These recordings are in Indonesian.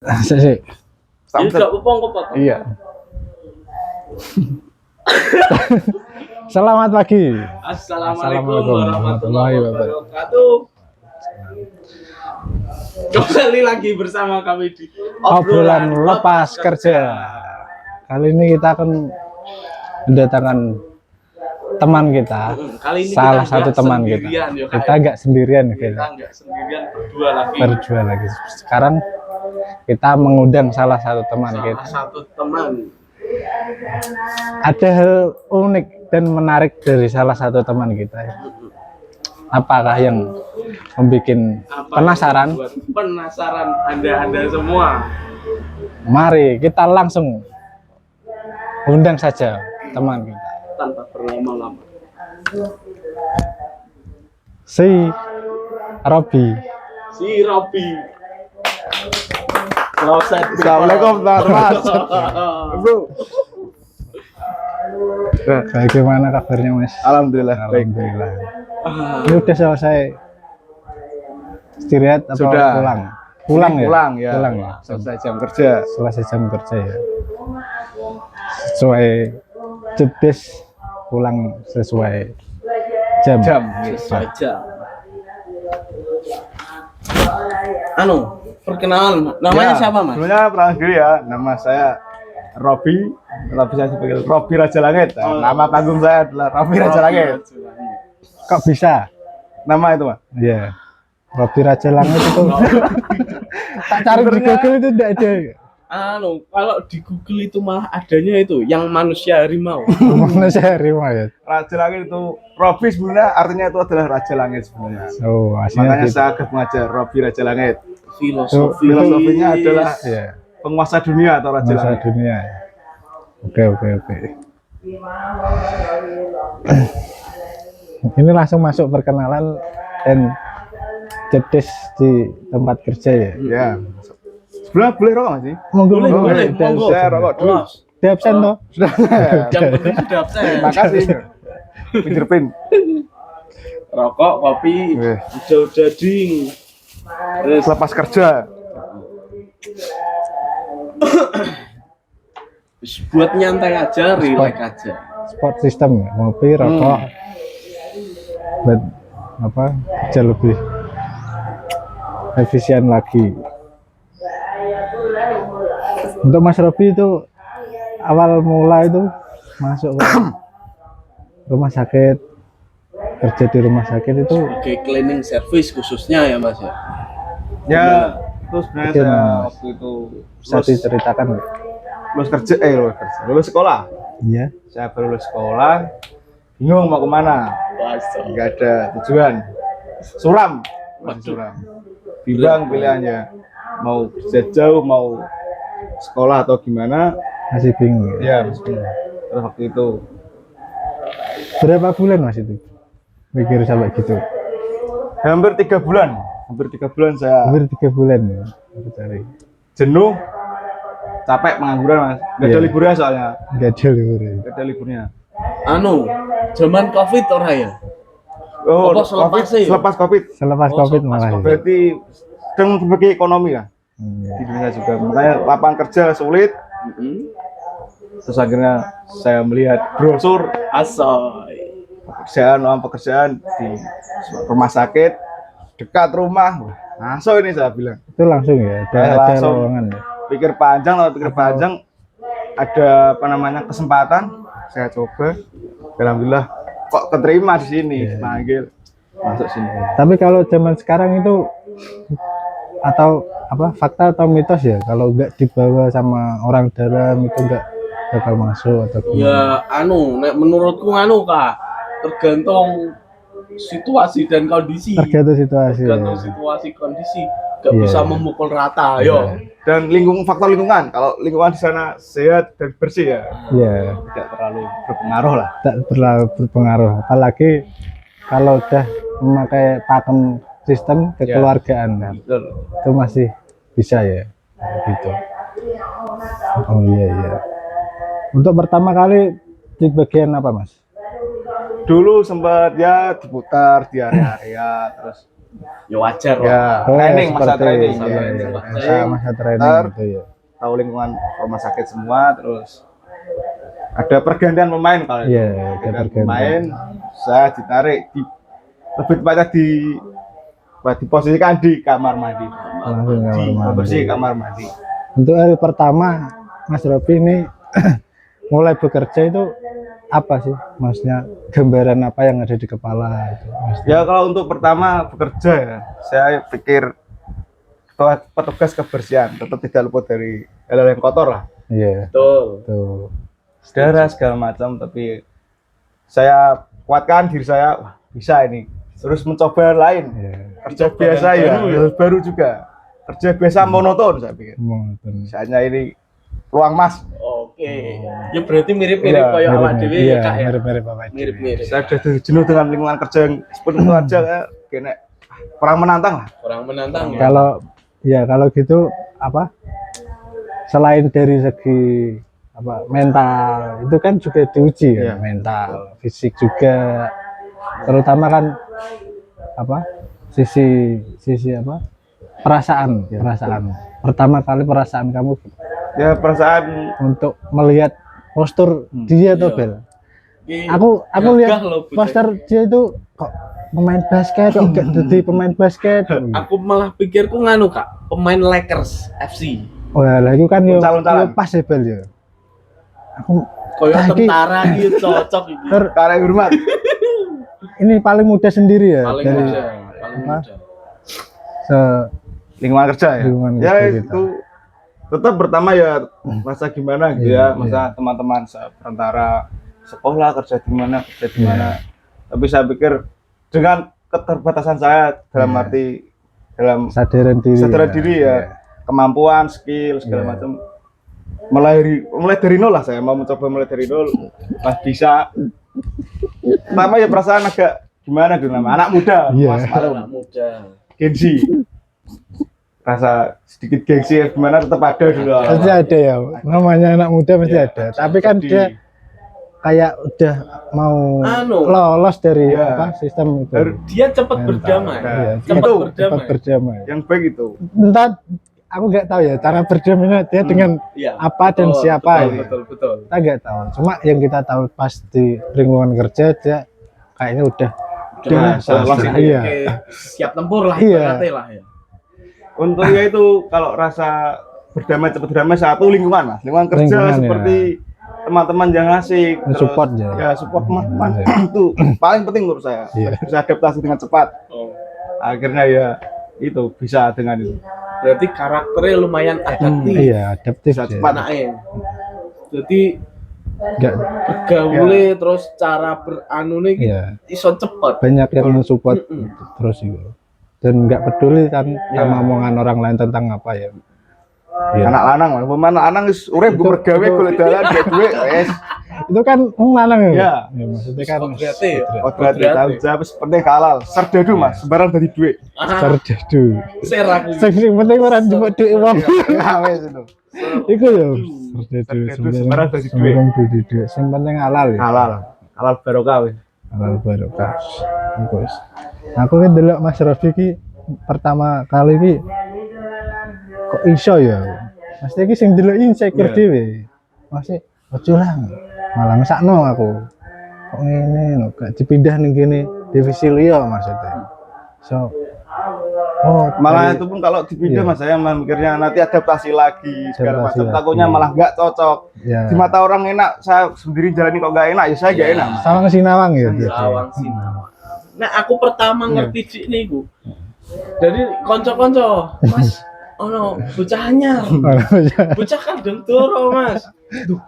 Sik. Tidak apa-apa. Iya. Selamat pagi. Assalamualaikum warahmatullahi wabarakatuh. Kembali lagi bersama kami di Obrolan lepas kerja. Kali ini kita akan mendatangkan teman kita. Kali ini Salah kita satu nggak teman kita. sendirian, ya, Kak. Kita nggak sendirian Kita nggak sendirian, berdua lagi. Sekarang kita mengundang salah satu teman Salah kita. satu teman. Ada hal unik dan menarik dari salah satu teman kita. Apakah yang membuat penasaran? Buat penasaran Anda semua. Mari kita langsung undang saja teman kita. Tanpa berlama-lama. Si Robi. Si Robi. Assalamualaikum teman-teman. Bro. Bagaimana kabarnya Mas? Alhamdulillah baik. Alhamdulillah. Ini udah selesai istirahat atau Sudah. pulang? Pulang ya? Pulang ya. Pulang ya. Selesai jam kerja. Selesai jam kerja ya. Sesuai jobdesk, pulang sesuai jam. Saja. Perkenalan, namanya siapa Mas? Sebenarnya perkenalan diri ya. Nama saya Robi. Tapi saya dipanggil Robi Raja Langit. Nama panggung saya adalah Robi Raja Langit. Kok bisa? Nama itu Mas. Iya. Robi Raja Langit itu tak cari di Google itu tidak ada. Kalau di Google itu malah adanya itu yang manusia harimau. Manusia harimau ya. Raja Langit itu Robi sebenarnya artinya itu adalah Raja Langit sebenarnya. Oh, aslinya Makanya gitu. saya agak mengajar Robi Raja Langit. Filosofinya Filosofinya adalah Ya, penguasa dunia atau Raja masa Langit. dunia. Oke. Ini langsung masuk perkenalan dan jobdesk di tempat kerja ya. Ya. Sebenarnya boleh rokok nggak sih? Monggo. boleh, monggo. Saya rokok dulu. Di absen toh? Yang penting sudah absen. Makasih. Fingerprint. Rokok, kopi, Weh. hijau jading. Terus Selepas kerja. buat nyantai aja, relax aja. Sport system ya, ngopi, rokok. Buat apa? Kerja lebih efisien lagi. Untuk Mas Robi itu awal mula itu masuk ke rumah sakit, kerja di rumah sakit itu Sebagai cleaning service khususnya ya Mas ya. Ya, terus sebenarnya saya Gimana? waktu itu bisa diceritakan nggak? lulus sekolah. Iya. Saya baru lulus sekolah, bingung mau kemana, nggak ada tujuan. Suram, masih suram. Bimbang pilihannya, mau kerja jauh, mau sekolah atau gimana? Masih bingung ya. Ya, masih bingung. Terus waktu itu Berapa bulan Mas itu mikir sampai gitu? hampir 3 bulan, saya Hampir 3 bulan ya. Aku cari. jenuh, capek, pengangguran Mas. Nggak ada Iya. liburnya soalnya, Nggak ada liburan. nggak ada liburnya. Zaman Covid ora ya? Oh, Apa selepas sih? selepas Covid. Selepas Oh, Covid selepas malah. ya. Berarti sedang berbagai ekonomi lah Iya. di dunia juga. Makanya lapangan kerja sulit. Terus akhirnya saya melihat brosur Asoy. pekerjaan di rumah sakit dekat rumah. Wah, masuk ini saya bilang. Itu langsung ya, Saya ada langsung lowongan ya. pikir panjang, ada apa namanya kesempatan, saya coba. Alhamdulillah kok keterima di sini, panggil masuk sini. Tapi kalau zaman sekarang itu atau apa fakta atau mitos ya, kalau nggak dibawa sama orang dalam itu nggak bakal masuk atau gimana? Ya nek menurutku Kak, tergantung situasi dan kondisi. Tergantung situasi. Tergantung Ya. situasi kondisi, nggak Iya. bisa memukul rata. Yo. Dan faktor lingkungan, kalau lingkungan di sana sehat dan bersih ya, Iya, tidak terlalu berpengaruh lah. tak terlalu berpengaruh. Apalagi kalau udah memakai pakem sistem kekeluargaan, kan, Betul. itu masih bisa ya, gitu. Oh iya. Untuk pertama kali di bagian apa Mas? Dulu sempat ya diputar di area-area, terus Ya wajar Ya, lah. training, masa seperti- training. iya, Ya, iya. training. Masa training Ntar itu ya. tahu lingkungan rumah sakit semua, terus ada pergantian pemain kalau itu. Iya, ada Pergantian pergantian. pemain, saya ditarik di lebih tepatnya diposisikan di kamar mandi. Langsung kamar mandi. Bersih kamar mandi. Untuk hari pertama Mas Robi ini mulai bekerja itu apa sih? Maksudnya gambaran apa yang ada di kepala itu? Maksudnya, Ya kalau untuk pertama bekerja ya, saya pikir petugas kebersihan tetap tidak luput dari hal yang kotor lah. iya, Betul. tuh. Darah segala macam, tapi saya kuatkan diri saya, wah, bisa ini. Terus mencoba hal lain. Iya. Kerja biasa hal ya, baru ya. hal baru juga. Kerja biasa monoton saya pikir. Monoton. Misalnya ini ruang mas. Oke. Ya berarti mirip-mirip Iya, kayak awak Mirip-mirip, dhewe iya, ya Kak ya. mirip-mirip apa itu. Mirip-mirip. Saya sudah jenuh dengan lingkungan kerja yang seperti itu aja kayak kayaknya kurang menantang lah. Kurang menantang ya. Kalau gitu apa? Selain dari segi apa mental itu kan juga diuji Iya. ya, mental, fisik juga. Terutama kan apa? Sisi apa? Perasaan. Pertama kali perasaan kamu Ya perasaan untuk melihat postur dia tuh Iya. Bel. Iki Aku gagah lihat loh, bocah. poster dia itu kok pemain basket kok gak jadi pemain basket. Aku malah pikirku nganu Kak, pemain Lakers FC. Wah, lah itu kan yo Uncal-uncalan. pas ya Bel ya. Aku Koyo Nah, iki- tentara gitu cocok iki. karena hormat. ini paling muda sendiri ya Paling dari muda, paling apa? muda. se Lingkungan kerja ya. Lingkungan Ya kerja kita. itu tetap pertama ya masa gimana gitu Iya, ya, masa teman-teman seperantara sekolah kerja di mana, kerja di mana. Tapi saya pikir dengan keterbatasan saya dalam Iya. arti dalam sadaran diri. sadar diri ya, kemampuan, skill segala Iya. macam. Mulai dari nol lah, saya mau mencoba mulai dari nol. Mas bisa. Pertama ya perasaan agak gimana gitu nama anak muda, Iya. Mas Marum, Anak muda. gengsi. Rasa sedikit gengsi ya gimana tetap ada dulu. Pasti ada ya, namanya anak muda pasti Iya, ada. Tapi kan Jadi, dia kayak udah mau Anu. lolos dari Iya. apa sistem itu. Dia cepat Mental. berdamai. Iya, Cepat itu cepat berdamai. berdamai. yang baik itu. Entah aku nggak tahu ya cara berdamainya dia dengan Iya. apa dan Betul, siapa betul, ya. betul. Kita nggak tahu. Cuma yang kita tahu pas di lingkungan kerja dia kayaknya udah Udah, lolos langsung iya. oke, siap tempur lah, Iya. ibaratnya lah ya. Untuk ya itu kalau rasa berdamai cepat berdamai satu lingkungan lah, lingkungan kerja Lingkungan, seperti teman-teman yang asik, terus Support ya. ya support teman-teman Iya. itu paling penting menurut saya. Iya. Bisa adaptasi dengan cepat. Oh. Akhirnya ya itu bisa dengan itu. Berarti karakternya lumayan adaptif. Iya, adaptif Bisa ya. cepat. Anaknya. Jadi Nggak, bergaulnya terus cara beranu nih iya. iso cepet. Banyak yang mensupport Mm-mm. gitu, terus itu. Dan nggak peduli kan Iya. sama omongan orang lain tentang apa ya. Iya. Anak lanang, pemain anak lanang wis urip Itu- bergawe itu- golek dalan gak duwe wis. Itu kan lanang ya. Iya. Ya, maksudnya kan Kodratnya ya? Kodrat tanggung jawab wis penting halal. Serdadu Mas, sembarang dadi duit. serdadu. Ser aku. Sing penting orang cuma duit uang. Ya wis itu. Iku ya Serdadu, serdadu sembarang dadi duit. sembarang dadi duit. Sing penting halal ya. Halal. Halal barokah wis. Halal barokah. Iku wis. Aku kan delok Mas Rofi ki pertama kali ki kok iso ya. Mesti iki sing delok insecure Iya. dhewe. Masih ojo lah. Malah ngesakno aku. Kok ngene lho, gak dipindah ning kene divisi liya maksudnya. So Malah dari- itu pun kalau dipindah Iya. Mas saya malah mikirnya nanti adaptasi lagi segala Adaptasi macam. lagi. Takutnya malah nggak cocok. ya Di mata orang enak, saya sendiri jalani kok nggak enak, ya saya nggak enak. Mas. Sawang Sinawang ya. Lawang Sinawang. Nah, aku pertama Iya. ngerti cik niku. Dari konco-konco, Mas, ono bocah anyar. Bocah kandang doro, Mas. Duh.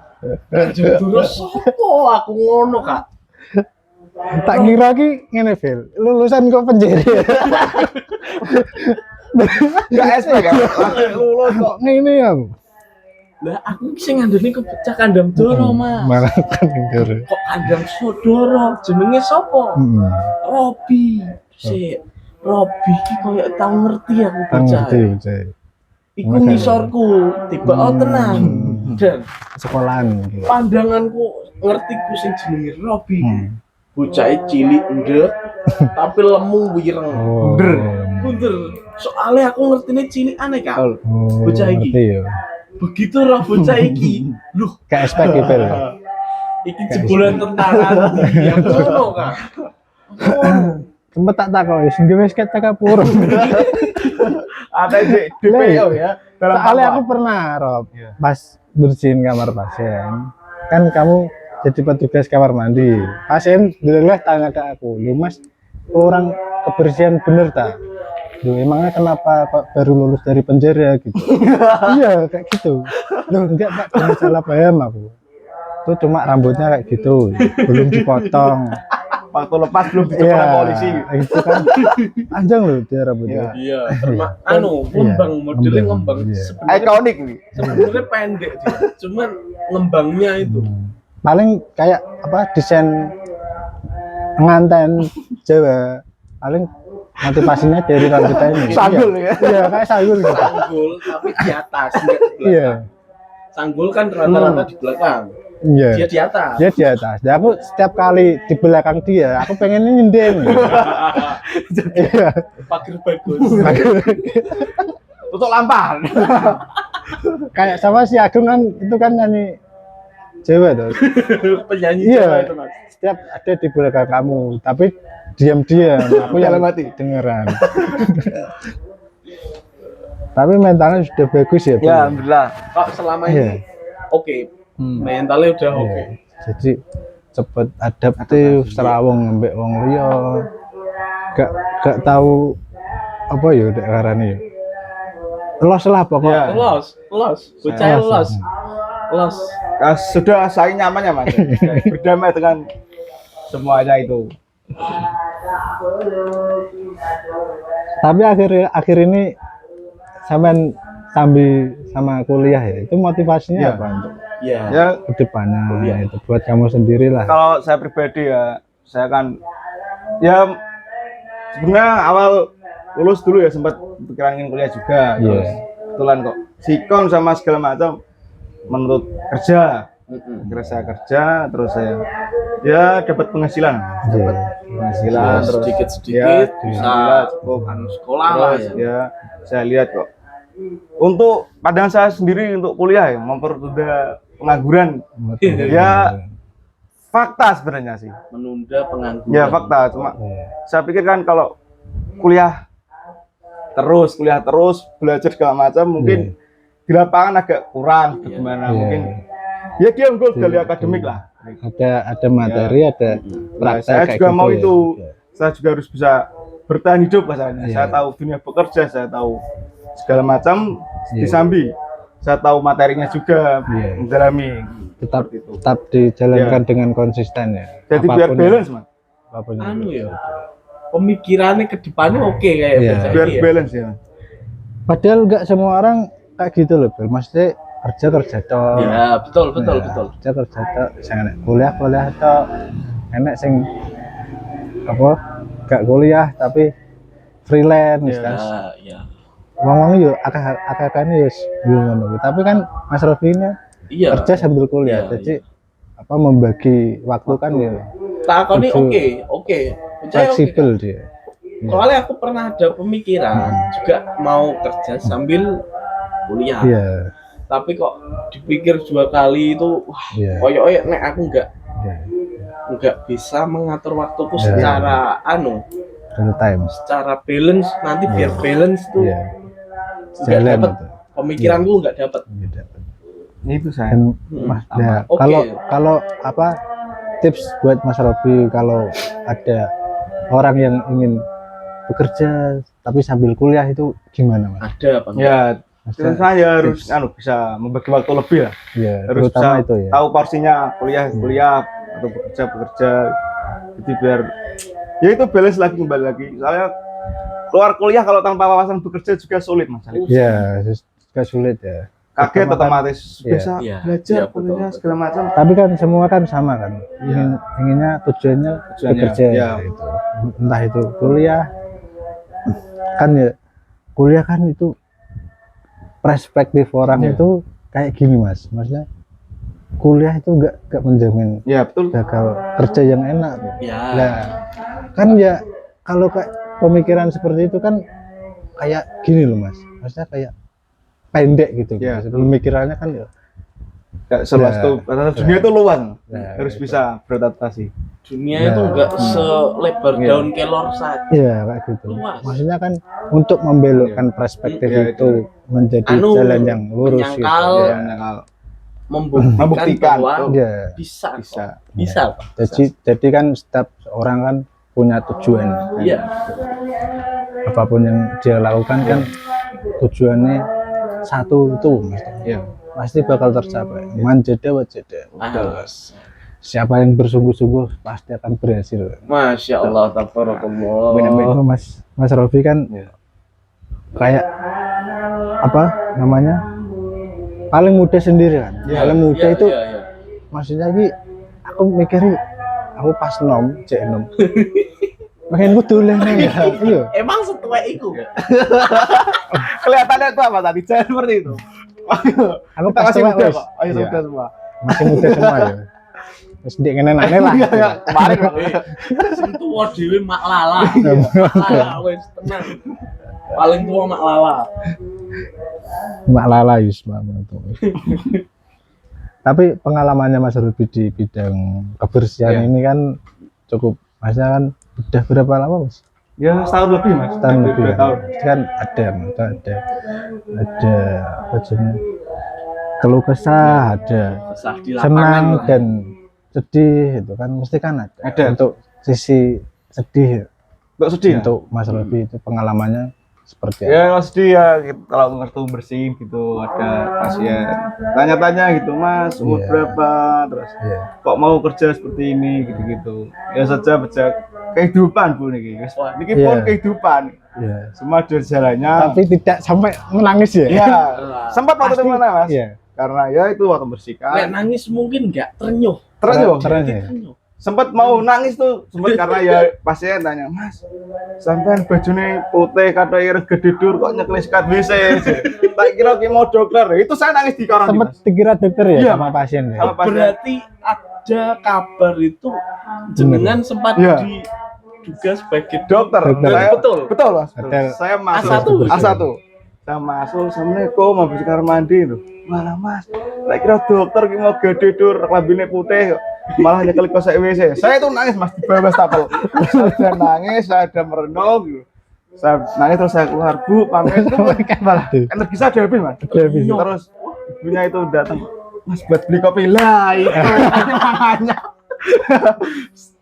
Kandang doro sopo aku ngono, Kak. Tak kira ki ngene Vel, lulusan kok penjara. Nggak SP kan? Lulus kok. Kok ngene aku. Lah aku sing ngandani ke bocah kandang doro, Mas. Malah kan penjara. Kok kandang sodoro? Jenenge sopo? Robi. Sik. Robi iki koyo tau ngerti aku Tang bocah. ngerti bocah. Iku Makanya. ngisorku, tiba tenang. Dan Sekolahan. pandanganku ngerti ku sing jenenge Robi. bocah cilik ndek tapi lemu wireng. Oh. Bunder. Soalnya aku ngertine cilik aneh Kak. Oh, Bocah iki. ngerti ya. Begitu roh bocah iki. Loh, Kayak spek gitu ya. iki jebolan tentara ya ngono Kak. Sempet tak takon wis ngewe sket tak purung. Ada di DPO ya. Dalam Soalnya apa? aku pernah, Rob, Iya. pas bersihin kamar pasien, kan kamu jadi petugas kamar mandi. Pasien dulu tanya ke aku, lu mas, orang kebersihan bener tak? Lu emangnya kenapa kok baru lulus dari penjara gitu? Iya kayak gitu. Lu enggak pak, jangan salah paham aku. Itu cuma rambutnya kayak gitu, belum dipotong. Waktu lepas belum dicoba polisi. Itu kan panjang loh dia rambutnya. Iya, ngembang modelnya ngembang. Iya. Ikonik nih. Sebenarnya pendek dia, cuman ngembangnya itu. Paling kayak apa desain pengantin Jawa, paling motivasinya dari rambutnya ini. Sanggul ya. Iya kayak sanggul gitu. Sanggul tapi di atas, enggak di belakang. Iya. Sanggul kan rata-rata di belakang. Iya. Dia di atas. Dia di atas. Dan aku setiap kali di belakang dia, aku pengennya nyindeng. Iya. Pagar bagus. Tutup lampah. Kayak sama si Agung kan itu kan nyanyi Jawa tuh. Penyanyi Iya. Jawa itu Mas. Setiap ada di belakang kamu, tapi diam-diam. Aku yang Dalam hati. dengeran. Tapi mentalnya sudah bagus ya. Bu? Ya, alhamdulillah. Kok selama Iya. ini oke, mentalnya udah oke. Iya. Jadi cepet adaptif, serawong ngembek wong liya. Gak tahu apa ya udah ngarani ya. Los lah pokoknya. Ya. Los, bocah los. Los. Sudah saya nyaman ya mas. Berdamai dengan semuanya itu. Tapi akhir ini sambil sama kuliah ya. Itu motivasinya Iya. apa untuk Iya. Ya, ke depannya Kuliah. itu buat kamu sendiri lah. kalau saya pribadi ya, saya kan ya sebenarnya awal lulus dulu ya sempat pikiran ingin kuliah juga. Iya. Terus kebetulan kok sikon sama segala macam menuntut kerja. Akhirnya saya kerja, terus saya ya dapat penghasilan, Iya. penghasilan terus sedikit-sedikit ya, bisa alhamdullah cukup. anu sekolah lah Terus ya. ya saya lihat kok untuk pandangan saya sendiri untuk kuliah ya mempermudah pengangguran ya fakta sebenarnya sih Menunda pengangguran. ya fakta cuma Iya. saya pikir kan kalau kuliah terus belajar segala macam mungkin di lapangan agak kurang Iya. gimana Iya. mungkin ya dia unggul dari akademik lah. Ada materi, ada Nah, praktek saya kayak juga gitu mau ya. itu Iya. saya juga harus bisa bertahan hidup misalnya. Iya. Saya tahu dunia bekerja, saya tahu segala macam Iya. di Sambi. Saya tahu materinya juga, Iya. mendalami. tetap Seperti itu. tetap dijalankan dengan konsisten ya. Jadi biar Apapun balance, Mas. apapun yang Anu itu. ya. Pemikirannya ke depannya oke kayak Iya. bocah Biar ini ya. balance ya. Padahal nggak semua orang kayak gitu loh, Bel. Maksudnya kerja toh. Ya, betul. Kerja toh, jangan kuliah toh. Enak sing apa? Gak kuliah tapi freelance kan. Ya. Ngomong yo akeh-akehane yo ngono. Tapi kan Mas Rofi ini Iya. kerja sambil kuliah. Iya, Jadi apa membagi waktu kan ya Takoni Betul. oke. Bocah oke. fleksibel dia. Soalnya aku pernah ada pemikiran juga mau kerja sambil kuliah. Iya. Tapi kok dipikir 2 kali itu wah, Iya. koyo-koyo nek aku Iya. nggak bisa mengatur waktuku Iya. secara Real time. secara balance nanti biar balance tuh Iya. nggak Jalan dapat itu. pemikiranku nggak dapat. Iya. Itu saya. Dan Mas, sama. ya, Oke. kalau apa tips buat Mas Robi kalau ada orang yang ingin bekerja tapi sambil kuliah itu gimana Mas? Ada apa enggak? Ya, Maksudnya, saya harus bisa membagi waktu lebih lah. ya, Harus terutama bisa itu ya. tahu porsinya kuliah atau bekerja. Jadi biar ya itu balance lagi kembali lagi. Soalnya keluar kuliah kalau tanpa wawasan bekerja juga sulit Mas. Ya, agak sulit ya. Kaget Pertama kan- otomatis bisa Iya. belajar Iya, betul, kuliah betul. segala macam. Tapi kan semua kan sama kan. Inginnya tujuannya bekerja ya. gitu. Entah itu kuliah kan ya kuliah kan itu perspektif orang Iya. itu kayak gini Mas. Maksudnya kuliah itu gak menjamin Ya betul. bakal kerja yang enak. Ya. Nah, kan ya kalau kayak pemikiran seperti itu kan kayak gini loh Mas. Maksudnya kayak pendek gitu. Ya, Mas. betul. Pemikirannya kan ya Gak seluas Ya. itu. Karena dunia itu luas. Ya, Harus itu. bisa beradaptasi. Dunia Ya. itu enggak selebar Iya. daun kelor saja. Iya kayak gitu. Luas. Maksudnya kan untuk membelokkan perspektif Ya, itu menjadi Anu, jalan yang lurus gitu. menyangkal. Ya, Ya. menyangkal. Membuktikan bahwa betul. bisa. Bisa. Bisa, Pak. Jadi kan setiap orang kan punya tujuan. Iya. Apapun yang dia lakukan kan tujuannya satu itu Mas. Ya. Pasti bakal tercapai. Manjada wajada. Ah, Siapa yang bersungguh-sungguh pasti akan berhasil. Masya Allah, tabarakallah. Itu Mas Robi kan Ya. kayak apa namanya paling muda sendiri kan. Paling muda Iya, itu iya, iya. maksudnya ini aku mikirnya aku pas cek nom pengen gue dolen ya. Iya. Emang setua itu. Kelihatannya itu apa tadi? Jangan seperti itu. Aku Kita pas masih tua, muda wes. kok. Ayo Iya. muda semua. Masih muda semua ya. Terus dia kena lah. Iya, iya. Kemarin Pak. Sing tuwa dhewe Mak Lala. Mak Lala wis tenang. Paling tua Mak Lala. Mak Lala Yus itu. Tapi pengalamannya Mas Robi di bidang kebersihan Iya. ini kan cukup, Masnya kan udah berapa lama Mas? Ya setahun lebih Mas. Setahun Hampir lebih 2 ya. tahun. Kan ada apa jenis keluh kesah, ada Kesah di senang lapangan lah. dan sedih itu kan mesti kan ada. Ada. Untuk sisi sedih Enggak sedih. untuk Mas Robi itu pengalamannya seperti apa? Ya kalau sedih ya kalau ngertu bersihin gitu ada pasien tanya-tanya gitu Mas umur Iya. berapa terus Iya. kok mau kerja seperti ini gitu-gitu ya saja baca kehidupan Bu niki wis niki pun Iya. kehidupan Iya. semua ada jalannya Tapi tidak sampai menangis ya? ya sempat waktu itu Pasti- mana Mas Iya. karena ya itu waktu Nek bersihkan nangis mungkin enggak terenyuh. terus yo Terus ya? Terenyuh. sempat mau nangis tuh sempat karena ya pasien tanya Mas sampean bajune putih kata ya gede dur kok nyeklis kat WC tak kira ki mau dokter itu saya nangis di koran Sempat dikira dokter ya Iya, sama pasien ya? Sama pasien. Berarti ada kabar itu jenengan sempat Iya. diduga sebagai dokter. Dokter. Saya, Betul. Betul, Mas. Betul. Hotel. Saya masuk A1. A1. Saya masuk, Assalamualaikum, habis kamar mandi itu. Malah Mas, saya kira dokter ki mau gede dur, lambene putih kok. Malah nyekel kok saya WC. Saya tuh nangis Mas di bawah stapel. Saya udah nangis, saya udah merenung gitu. Saya nangis terus saya keluar, Bu, pamit itu malah energi saya udah habis, Mas. Udah habis. Terus ibunya itu datang, Mas buat beli kopi lah itu. Makanya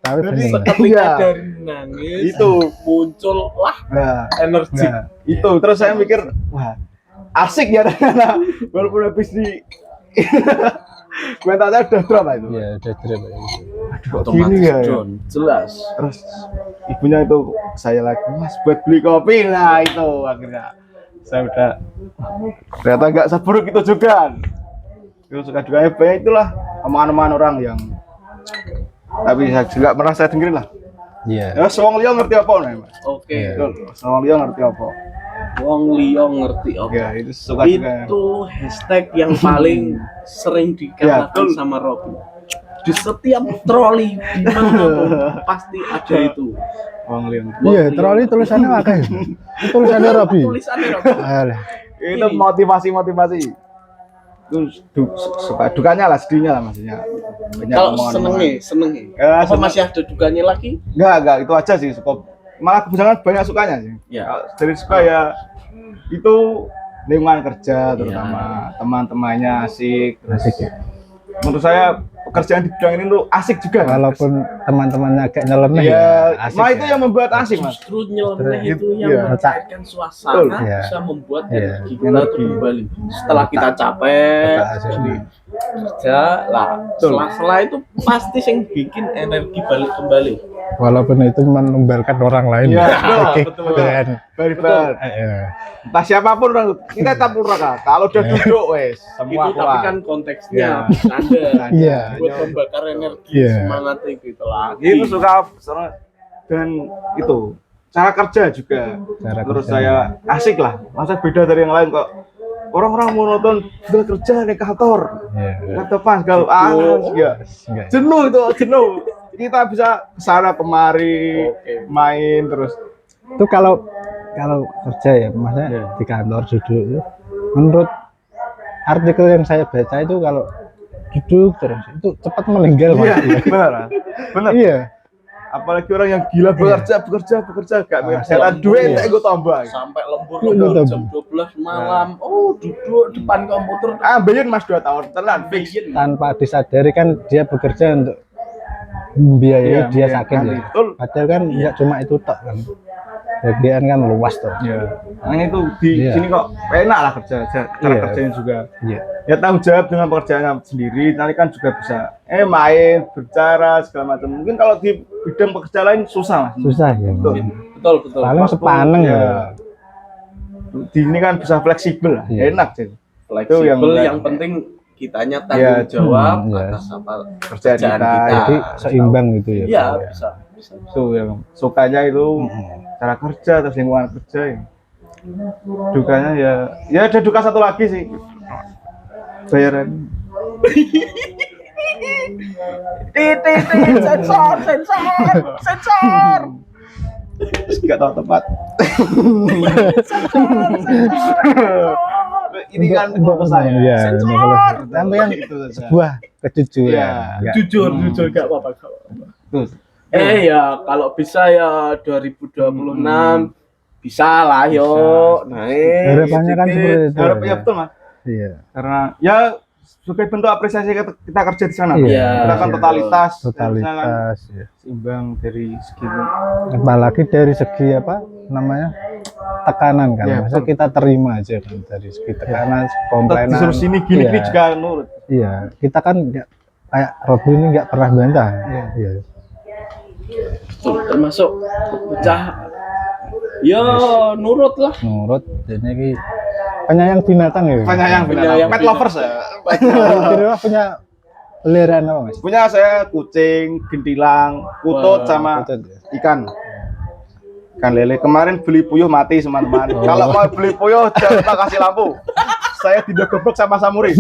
Tapi Jadi, benar. ketika Iya. dari nangis Itu. muncul lah Nah, energi. nah, itu terus saya mikir wah asik ya ternyata walaupun habis di mentalnya udah drop lah itu Iya, udah drop ya. kok Otomatis gini ya down, jelas. terus ibunya itu saya lagi Mas buat beli kopi lah itu akhirnya saya udah ternyata nggak seburuk itu juga itu suka dukanya banyak itulah omongan-omongan orang yang tapi saya juga pernah saya dengerin lah Iya. ya sewong liya ngerti apa nih Mas Oke, Iya. betul sewong liya ngerti apa wong liya ngerti oke. ya itu suka juga Itu hashtag yang paling sering Ya, dikatakan betul. sama Robby. Di setiap troli dimanapun pasti ada itu. sewong liya ngerti. Iya, troli tulisannya akeh. Itu tulisannya Robi. Tulisannya Robby. Alah. Itu Ini. motivasi itu suka dukanya lah sedihnya lah maksudnya banyak Kalau omongan-omongan. senengnya. Ya, Apa seneng. masih ada dukanya lagi? enggak itu aja sih suka malah kebetulan banyak sukanya sih Ya. Kalau dari suka ya itu lingkungan kerja terutama teman-temannya asik terus Asik ya. menurut saya pekerjaan di bidang ini tuh asik juga Walaupun teman-temannya agak nyeleneh ya, asik. nah itu ya. yang membuat asik Mas Justru nyeleneh itu yang Iya. mencairkan suasana Betul. Iya. bisa membuat Iya. energi kita tuh kembali. Setelah kita capek, Letak asik. kerja lah, setelah itu pasti yang bikin energi balik kembali. Walaupun itu menumbalkan orang lain. Iya, Oke, betul. keren. Baribar Iya. entah siapapun orang kita tetap puraka kalau udah duduk wes semua Itu tapi keluar kan konteksnya Iya. bercanda. Iya. Buat membakar energi Iya. semangat gitu lagi. itu suka dan itu cara kerja juga Cara menurut kerja. saya asik lah masa beda dari yang lain kok orang-orang monoton udah kerja di kantor Iya. kata pas kalau ya Enggak. jenuh itu jenuh kita bisa kesana kemari main terus Itu kalau kerja ya, maksudnya di kantor duduk itu, menurut artikel yang saya baca itu kalau duduk terus itu cepat meninggal iya Mas. benar Iya. apalagi orang yang gila bekerja gak mikirin duit Iya. gue tambah Sampai lembur Iya. jam 12 malam. Oh, duduk depan komputer. ambilin mas 2 tahun tenan fix Tanpa disadari kan dia bekerja untuk membiayai Iya, dia iya, sakit ya. betul. Padahal kan nggak cuma itu tok kan. Bagian kan luas tuh. ya makanya itu di Iya. sini kok enak lah kerja cara Iya. kerjanya juga Iya. ya tanggung jawab dengan pekerjaannya sendiri nanti kan juga bisa main berbicara segala macam mungkin kalau di bidang pekerjaan lain susah mas Susah ya. Betul. Betul, betul. Paling Waktu, sepaneng ya. di ini kan bisa fleksibel lah Iya. enak sih Fleksibel, yang- yang penting kitanya Iya, tanggung jawab iya. atas apa kerjaan kita Jadi seimbang gitu ya. Iya, bisa. itu yang sukanya itu cara kerja terus lingkungan kerja ya. Dukanya ya ada duka satu lagi sih bayaran sensor. nggak tahu tempat ini kan untuk saya ya, Sensor. tapi kan itu saja sebuah kejujuran. Iya. Nggak- Jujur gak apa-apa. terus Ya kalau bisa ya 2026 bisa lah yo. Naik. Harapannya kan sedikit. seperti itu. harapannya betul mas Iya. karena ya sebagai bentuk apresiasi kita kerja di sana Iya. kita kan Iya. totalitas harusnya kan Totalitas ya. seimbang dari segi Apalagi dari segi apa namanya tekanan kan, Iya, masa betul. kita terima aja kan dari segi tekanan, komplainan. disuruh sini gini Iya. juga nurut Iya, kita kan nggak kayak Robi ini nggak pernah bantah. Iya. Betul, termasuk pecah. Ya nurut lah. Nurut, jadi ini penyayang binatang ya. penyayang Penyayang pet binatang. lovers ya Kira punya peliharaan apa mas? punya saya kucing gentilang kutut Wah, sama Kutut, ya? ikan lele kemarin beli puyuh mati teman-teman kalau mau beli puyuh jangan lupa kasih lampu saya tidak goblok sama samuri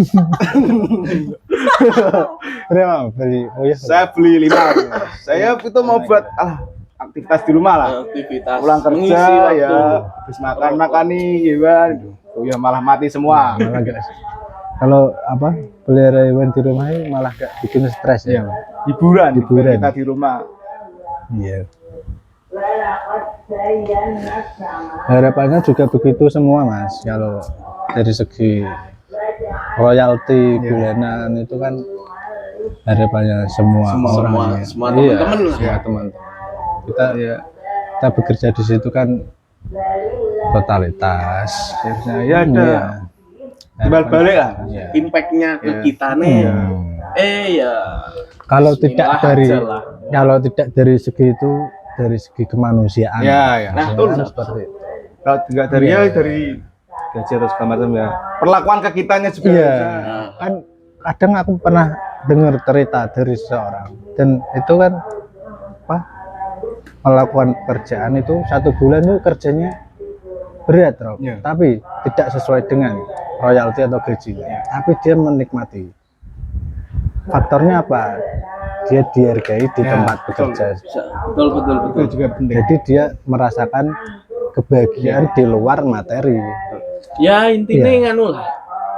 Berapa beli? Oh ya. saya beli 5 saya itu mau buat aktivitas di rumah lah Aktivitas pulang mengisi kerja waktu. ya habis makan nih ya kan puyuh malah mati semua Malah nggak. Kalau apa pelihara hewan di rumah ini malah gak bikin stres ya. hiburan Hiburan. kita di rumah Iya. Harapannya juga begitu semua mas. Kalau dari segi royalti bulanan itu kan harapannya semua orang. semua Iya, teman-teman lah. semua teman-teman. Kita bekerja di situ kan totalitas. harusnya ya ada Iya. timbal balik lah Iya. Impactnya ke Iya. kita nih. Ya. Kalau tidak Bismillah dari aja lah. kalau tidak dari segi itu dari segi kemanusiaan. ya Nah, Betul, betul. seperti itu. kalau tidak dari Iya. dari gaji atau segala macam ya perlakuan ke kitanya juga Iya. harusnya. Kan kadang aku pernah dengar cerita dari seseorang dan itu kan apa melakukan pekerjaan itu 1 bulan itu kerjanya berat Rob. Iya. Tapi tidak sesuai dengan royalti atau gajinya, tapi dia menikmati. Faktornya apa? Dia dihargai di Ya, tempat betul. bekerja. Betul. itu juga penting Jadi dia merasakan kebahagiaan di luar materi. Ya intinya Iya. nganu lah.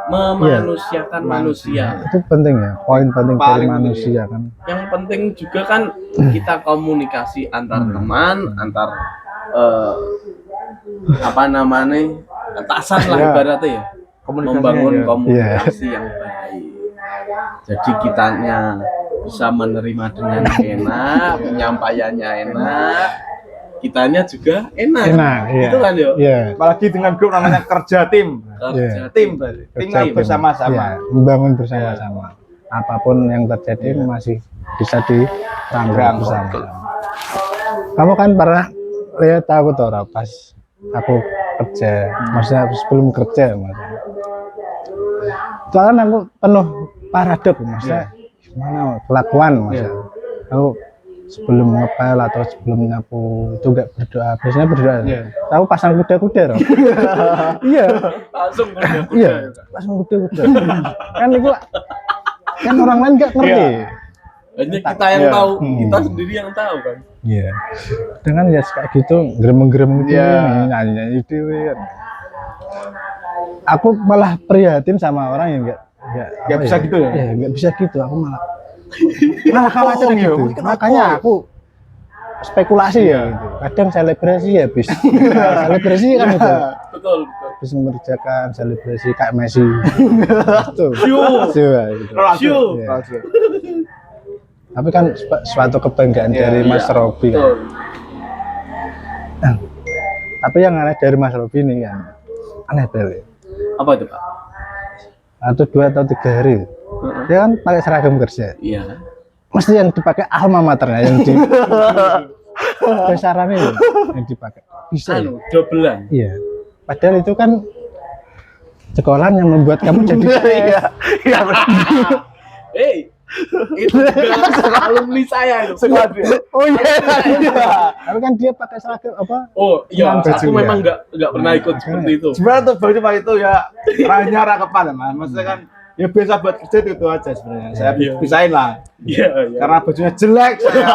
Memanusiakan manusia. Itu penting ya, poin penting dari Paling penting. manusia kan. Yang penting juga kan kita komunikasi antar teman, antar apa namanya atasan lah Ya. ibaratnya ya. Komunikasinya Membangun ya. komunikasi yang baik. Jadi kitanya bisa menerima dengan enak, penyampaiannya enak, kitanya juga enak. Enak, iya. Itu kan yo. Iya. apalagi dengan grup namanya kerja tim Kerja tim berarti. tim Kerja lagi tim. bersama-sama Iya, membangun bersama-sama. Apapun yang terjadi masih bisa dirangkul bersama. Kamu kan pernah lihat aku tuh Ra, pas aku kerja, maksudnya sebelum kerja maksudnya. Soalnya aku penuh paradok maksudnya. Gimana kelakuan maksudnya. Aku sebelum ngepel atau sebelum nyapu itu nggak berdoa, biasanya berdoa. Iya. Tahu pasang kuda-kuda loh. Iya, Langsung kuda-kuda. iya, pasang kuda-kuda. Kan itu kan orang lain nggak ngerti. Iya. Hanya kita yang Iya. tahu, kita sendiri yang tahu kan. Iya. Dengan ya kayak gitu gerem-gerem gitu Iya. nyanyi itu kan. Aku malah prihatin sama orang yang nggak Nggak bisa gitu ya? Iya, nggak bisa gitu. Aku malah khawatir Bohong ya, gitu. kenapa? Makanya aku spekulasi ya gitu. Kadang selebrasi ya bis. Selebrasi kan itu. Betul, betul. Bisa mengerjakan selebrasi kayak Messi. Itu. Yo. Gitu. Syu. Iya. Tapi kan suatu kebanggaan Iya, dari Mas iya, Robi. Betul. Tapi yang aneh dari Mas Robi ini kan aneh banget. Apa itu, Pak? 1, 2 atau 3 hari. Heeh. Dia kan pakai seragam kerja. Iya. Mesti yang dipakai alma maternya yang di besarannya yang dipakai. Bisa. Anu, dobelan. Iya. Padahal itu kan sekolahan yang membuat kamu jadi Iya. Iya. Hey, itu juga alumni saya itu. Sekolah dia. Oh iya. Tapi kan dia pakai seragam apa? Oh iya, Dengan baju, aku ya. memang nggak pernah ikut seperti itu. Sebenarnya tuh baju Pak itu ya ranya rakapan ya, Mas. Maksudnya kan ya biasa buat kerja itu aja sebenarnya. Saya Iya. pisahin lah. Iya, iya. Karena bajunya jelek saya.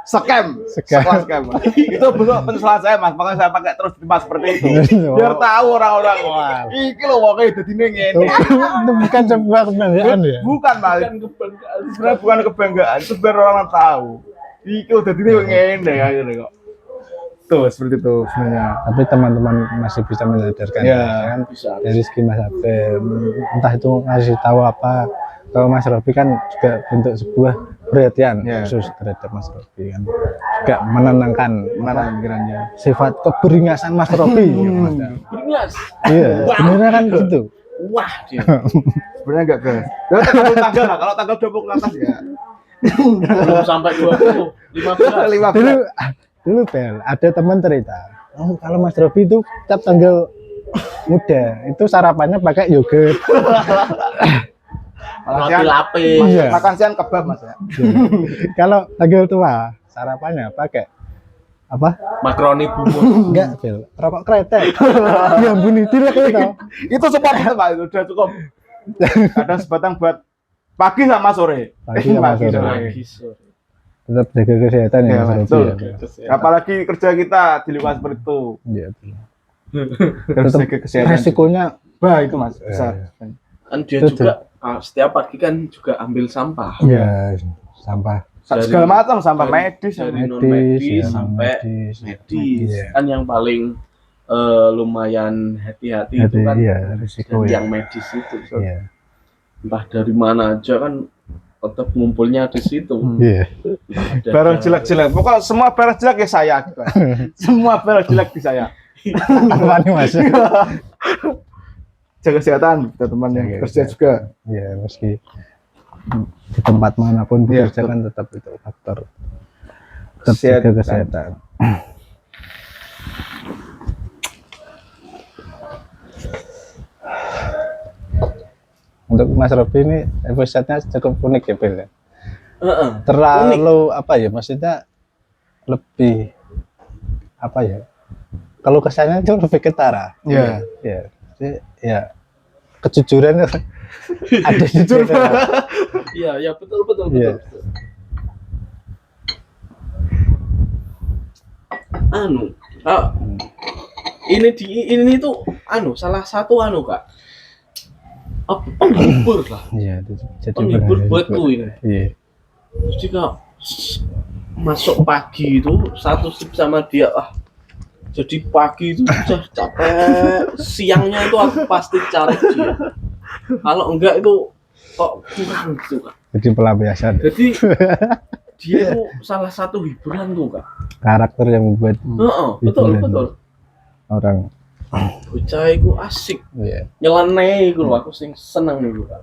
Scam. Sekelas scam. Itu bentuk penyesalan saya, Mas. Makanya saya pakai terus di Mas seperti itu. Biar tahu orang-orang. Wah. Iki loh wong dadi ngene. Itu bukan sebuah kebanggaan ya. Bukan, Mas. Bukan kebanggaan. Sebenarnya bukan kebanggaan, itu biar orang tahu. Iki udah dini ngene ya gitu kok. Tuh seperti itu sebenarnya. Tapi teman-teman masih bisa menyadarkan Iya. ya kan Bisa. dari segi Mas Abel, entah itu ngasih tahu apa. Kalau Mas Robi kan juga bentuk sebuah perhatian Iya. khusus terhadap Mas Robi kan, juga menenangkan Mana pikirannya? sifat keberingasan Mas Robi. Beringas. Iya, Wah. sebenarnya kan gitu. Wah, dia. Sebenarnya enggak ke. Ya tanggal lah, kalau tanggal 20 ke atas ya. Belum sampai 20, 15. Dulu Bel, ada teman cerita, "Oh, kalau Mas Robi itu setiap tanggal muda itu sarapannya pakai yogurt." Roti lapis. Iya. Makan siang kebab, Mas ya. Kalau tanggal tua sarapannya pakai apa? Makaroni bumbu. Enggak, Bel. Rokok kretek. Ya bunyi tidak itu. Itu support itu, Pak, itu udah cukup. Kadang sebatang buat pagi sama sore. Pagi sama sore. Lagi sore. Tetap jaga kesehatan ya Iya, Mas Robi. betul. Ya. Apalagi kerja kita di lingkungan seperti itu. Iya, betul. Harus Tetap jaga kesehatan. resikonya Bah, itu Mas, besar. Kan dia Betul. juga setiap pagi kan juga ambil sampah. ya sampah Segala macam sampah medis. dari non medis, medis ya, sampai medis. medis. Iya. Kan yang paling lumayan hati-hati itu kan Iya, risiko ya. yang medis itu. Iya. Entah dari mana aja kan tetap ngumpulnya di situ. Iya. Ada Barang jalan. jelek-jelek. Pokoknya semua barang jelek ya saya gitu. Semua barang jelek di saya. Apa nih Mas? Jaga kesehatan kita teman yang Jaga kerja juga. Ya, meski di tempat manapun Iya, bekerja betul. kan tetap itu faktor tetap Kesehatan. jaga kesehatan. Untuk Mas Robi ini episode-nya cukup unik ya, Bel. Heeh. Terlalu apa ya, maksudnya lebih apa ya? Kalau kesannya itu lebih ketara. Iya. Ya, jadi, ya kejujuran ada jujur. Iya, ya betul betul Iya. betul. Anu, ini tuh salah satu Kak. Penghibur lah. Iya, itu jadi Penghibur benar. buatku ini. Iya. Jadi kalau masuk pagi itu satu sip sama dia, jadi pagi itu sudah capek, siangnya itu aku pasti cari dia. Kalau enggak itu kok kurang gitu Kak. Jadi pelampiasan Jadi dia itu salah satu hiburan tuh Kak. karakter yang membuat Betul Hiburan. betul. orang. Bocah itu asik, Iya. nyeleneh iku lho, aku sing seneng nih Kak.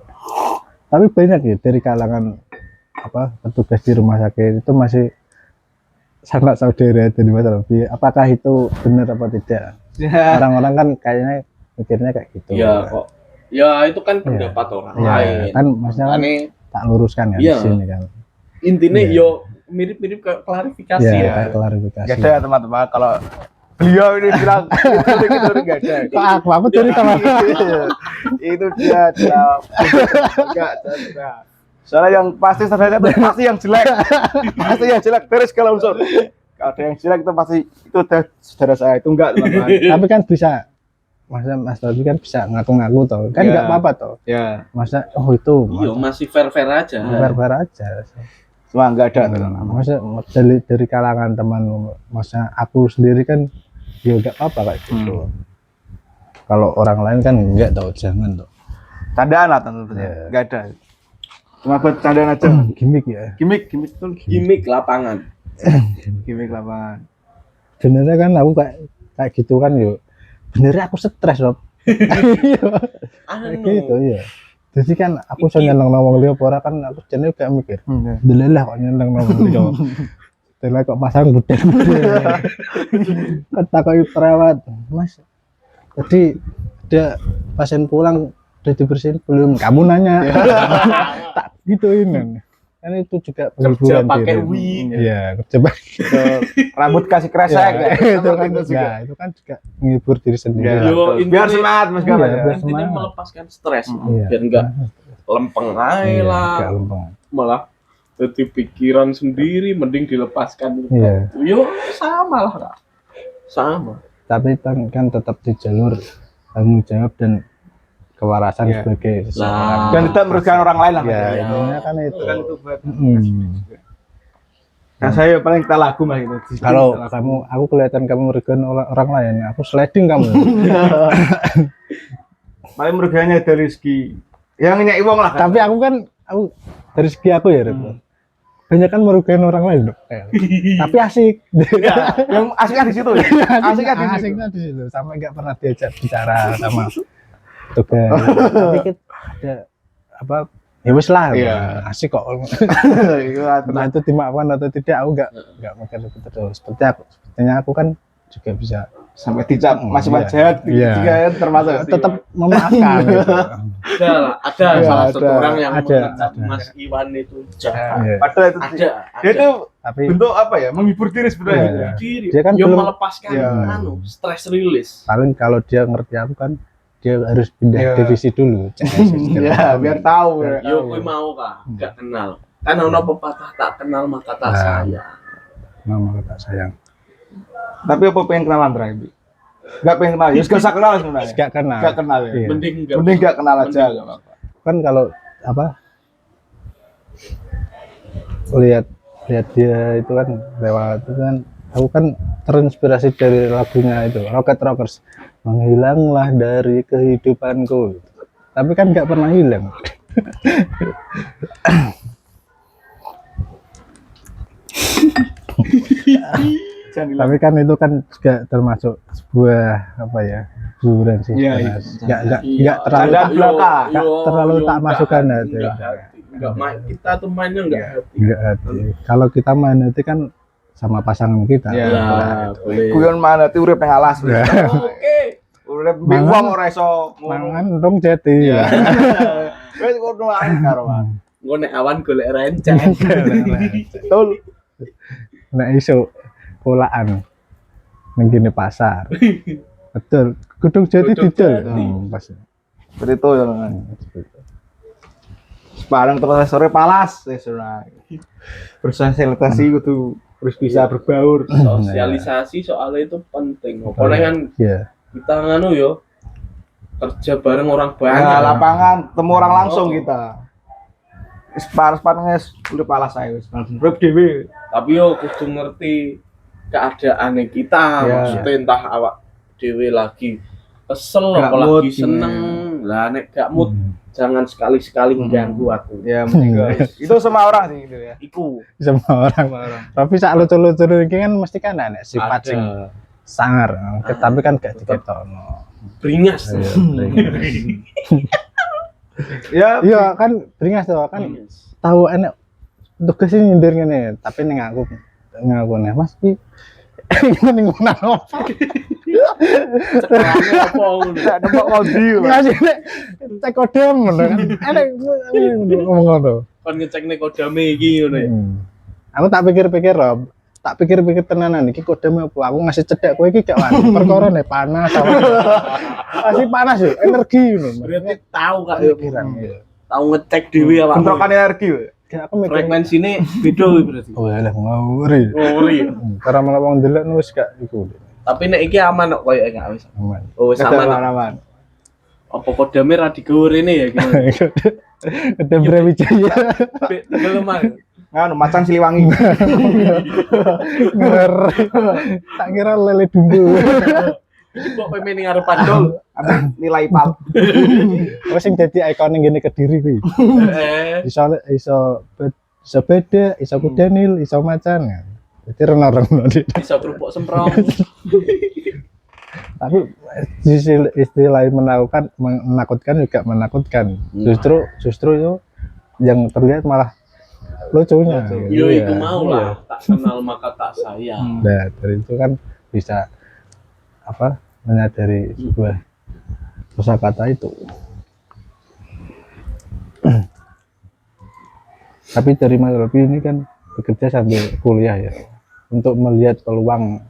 Tapi banyak ya dari kalangan apa petugas di rumah sakit itu masih sangat saudara dari Mas Robi. Apakah itu benar apa tidak? Ya. Orang-orang kan kayaknya mikirnya kayak gitu. Ya kok. Ya itu kan pendapat orang Ya, lain. kan maksudnya kan Makanya tak luruskan kan Iya. di sini kan. Intinya Iya. yo mirip-mirip kayak klarifikasi Ya, ya. kayak klarifikasi. Gak ada teman-teman kalau beliau ini bilang itu enggak ada. Kok aku curi sama Itu dia enggak ada. Soalnya yang pasti saudaranya itu pasti yang jelek. Pasti yang jelek beres kalau unsur. Kalau ada yang jelek itu pasti itu udah saudara saya itu enggak teman-teman. tapi kan bisa Mas Robi kan bisa ngaku-ngaku toh. Kan Iya. enggak apa-apa toh. Ya, Masa oh itu Iya, masih fair-fair aja. barbar aja. cuma enggak ada teman-teman. Masa dari kalangan teman, masa aku sendiri kan ya enggak apa-apa kayak gitu. Kalau orang lain kan enggak tahu, jangan tuh. Candaan lah tentunya. Iya. Enggak ada. Cuma buat candaan aja. Gimik ya. Gimik betul. Gimik lapangan. Gimik lapangan. Benernya kan aku kayak gitu kan yuk. Benernya aku stres Rob. Iya. Kayak gitu ya. Jadi kan aku so nyeneng ngomong liya ora kan aku jane gak mikir. Delelah kok nyeneng ngomong liya. Delelah kok pasang gudeg. Kata kok perawat, Mas. Tadi ada pasien pulang udah dibersihin belum? Kamu nanya. Tak gituin kan. Kan itu juga Kerja penghiburan pakai diri. wig. Iya, kerja pakai Rambut kasih kresek ya, ya. itu kan juga itu kan juga menghibur diri sendiri. Iya. Yo, Biar semangat Mas Gamal Iya, ya. biar Intinya semangat. melepaskan stres, Iya. biar enggak lempeng aja Iya, lah, nggak lempeng. malah jadi pikiran sendiri mending dilepaskan. Iya. Yo sama lah Kak. Sama. Tapi kan tetap di jalur tanggung jawab dan kewarasan Iya. sebagai Lah. seseorang. Dan tidak merugikan orang lain lah. Ya, Mas. intinya kan itu. Kan itu buat. Hmm. Nah, saya paling kita lagu Mas itu. Kalau aku kelihatan kamu merugikan orang lain, aku sliding kamu. paling merugikannya dari segi yang nyai wong lah. Tapi aku dari segi aku ya, Rep. Banyak kan merugikan orang lain, Dok. Tapi asik. yang asiknya di situ ya. Asiknya di situ. Asiknya di situ. Sampai nggak pernah diajak bicara sama tugas. Tapi kita ada apa? Ya wis lah. Iya. Asik kok. Iya, Nah itu dimaafkan atau tidak, aku nggak mikir itu terus. Sepertinya aku kan juga bisa sampai dicap masih Iya. wajar Iya. juga kan termasuk tetap memaafkan. Gitu. Ada Iya, salah satu ada. orang yang Ada. mengecap Mas Iwan itu jahat. Iya. padahal itu Ada. dia itu Tapi bentuk apa ya menghibur diri sebenarnya. Iya. Diri. Dia kan Yo belum- melepaskan Iya. stress release. paling kalau dia ngerti aku kan dia harus pindah Iya. divisi dulu. Iya, biar tahu. ya. Yo kowe mau Kak, gak kenal. Kan ono pepatah tak kenal maka tak Nah. sayang. Mama tak sayang. Tapi apa pengen kenalan terakhir? Enggak pengen kenal. Ya gak usah kenal sebenarnya. Gak kenal. Enggak kenal ya. Iya. Mending enggak. Mending enggak kenal aja Mending. enggak apa-apa. Kan kalau apa lihat dia itu kan lewat itu kan aku kan terinspirasi dari lagunya itu Rocket Rockers, menghilanglah dari kehidupanku, tapi kan nggak pernah hilang. Jangan Tapi kan itu kan juga termasuk sebuah apa ya, hiburan sih. Iya, Mas. iya. Nggak terlalu Canda belaka. nggak terlalu tak masukkan hati. Enggak main, kita tuh mainnya enggak Iya. hati. nggak hati. Kalau kita main itu kan sama pasangan kita. Iya. Lah, boleh. Guyon mana tuh urip nang alas. Oke. Urip mbek Mangan- wong ora iso ngono. Mangan dong jati. Iya. Wis ngono ae karo Mas. Engko nek awan golek rencen. Betul. Nah iso polaan ning kene pasar. Betul. Kudung jati Kudung didol. Jati. Pas. Seperti itu ya. Mas. Barang terus sore palas wis ora. Bersosialisasi kudu harus bisa berbaur. Sosialisasi soalnya itu penting. Apa kan Iya. kita nganu yo kerja bareng orang Ya, banyak. lapangan temu orang langsung Oh. kita. Wis panas-panas udah palas saya wis. Urip dhewe. Tapi yo kudu ngerti keadaannya kita. Ya. Maksudnya entah awak dhewe lagi kesel Gak apa mood, lagi seneng. Lah nek gak mood jangan sekali-sekali mengganggu aku. Ya mending guys. Itu semua orang sih gitu ya. Iku Semua orang. Semua orang. Tapi sak lucu-lucu iki kan mesti kan ada sifat Ada. sing sangar. Tapi kan gak diketokno. beringas. Ya, Iya kan beringas tuh kan Beringas. tahu enak tugas ini nyindir ngene, tapi ning aku nih Mas iki ning ngono apa? Cekelane apa ngono. Tidak nembak mau di. Ngasih nek cek kode ngono kan. Enek ngomong ngono. Kon ngecekne kodame iki ngono ya. Aku tak pikir-pikir, Rob. Tak pikir-pikir tenanan iki kodemu apa? Aku ngasih cedek kowe iki gak wani. Perkara nek panas apa. Masih panas yo, energi ngono. Berarti tahu Kak. Pikiran. Tahu ngecek dhewe awakmu. Bentrokan energi. Kayak aku mikir. Frekuensine beda kuwi berarti. Oh, alah ngawuri. Ngori. Cara malah wong ndelok wis gak iku. Tapi nek iki aman kok koyo gak wis. Aman. Oh, wis Aman aman. aman. Apa kodame ra digawe rene ya iki. Ada Brawijaya. Tinggal lemah. Nganu macan Siliwangi. Ngeri. Tak kira lele bumbu. Iki kok pemen ning ngarepan dol. Apa nilai pal. Wes sing dadi ikon ning ngene Kediri kuwi. Iso beda, iso kudenil, iso macan. Jadi renang-renang. Bisa kerupuk semprong. Tapi istilah menakutkan juga menakutkan. Justru itu yang terlihat malah lucunya. Yo Iya. iku mau lah. Tak kenal maka tak sayang. Nah, dari itu kan bisa apa menyadari sebuah kosakata itu. Tapi dari Mas Robi ini kan bekerja sambil kuliah ya, untuk melihat peluang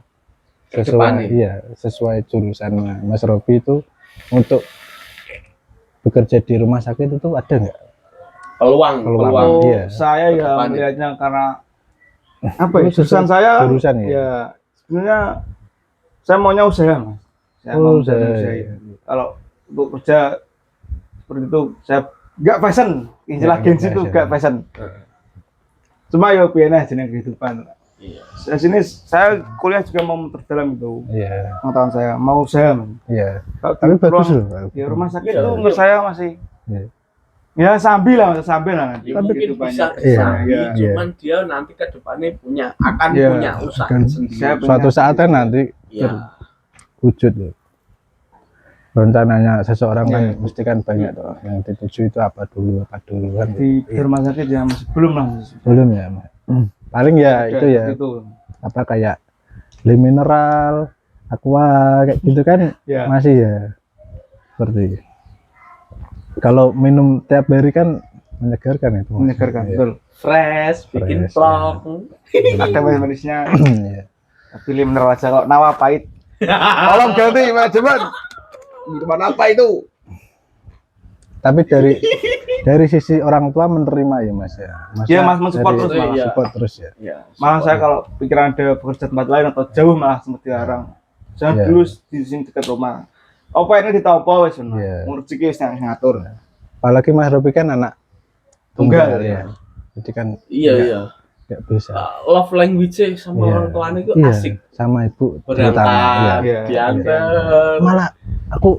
Kedepannya. sesuai jurusan Mas Robi itu untuk bekerja di rumah sakit itu ada nggak? Peluang. Peluang. Iya. Saya ya Kedepannya. melihatnya karena apa ya? Itu Jurusan sesuai saya jurusan ya? ya sebenarnya saya maunya usaha, Mas. Saya Oh, mau usaha. usaha. Ya. Kalau untuk kerja seperti itu saya nggak fashion, istilah Nggak gengsi itu fashion. nggak fashion. Cuma ya biasa jenis kehidupan. Iya. Saya sini saya kuliah juga mau memperdalam itu Iya, pengetahuan saya, mau usaha, Mas. iya. Kalau Tapi di bagus ruang- loh. Ya rumah sakit Iya. itu menurut saya masih Iya. ya sambil lah nanti. Ya, mungkin bisa Iya, disambi, iya. cuman dia nanti ke depannya akan Iya. punya usaha Kan sendiri. saya punya- Suatu saat kan nanti Iya. wujud loh. Rencananya seseorang kan Iya. mesti kan banyak tuh. Yang dituju itu apa dulu kan. di rumah sakit ya masih belum lah. Belum ya, Mas. Paling ya Udah, itu ya itu. apa kayak le mineral, aqua kayak gitu kan Ya. masih ya seperti. Kalau minum tiap hari kan menyegarkan itu. Mas. Menyegarkan Iya. betul. Fresh, bikin Fresh, vlog. Ada manis-manisnya. Iya. Pilih mineral aja kalau nawa pahit. Tolong ganti manajemen. Minuman apa itu? Tapi dari sisi orang tua menerima ya Mas ya. Iya, Mas, mensupport dari- terus, malah. Iya. support terus ya. Iya. Malah saya kalau pikiran ada bekerja tempat lain atau jauh malah sempat dilarang. Saya Iya. dulu di sini dekat rumah. Apa ini ditopo wis ngono. Iya. Mau rezeki wis yang ngatur. Apalagi Mas Robi kan anak Tunggal, ya. ya. Jadi kan Iya, iya. nggak bisa. Love language sama Iya. orang tuanya itu Iya, asik. sama ibu Berangkat, terutama. Iya. diantar. Malah aku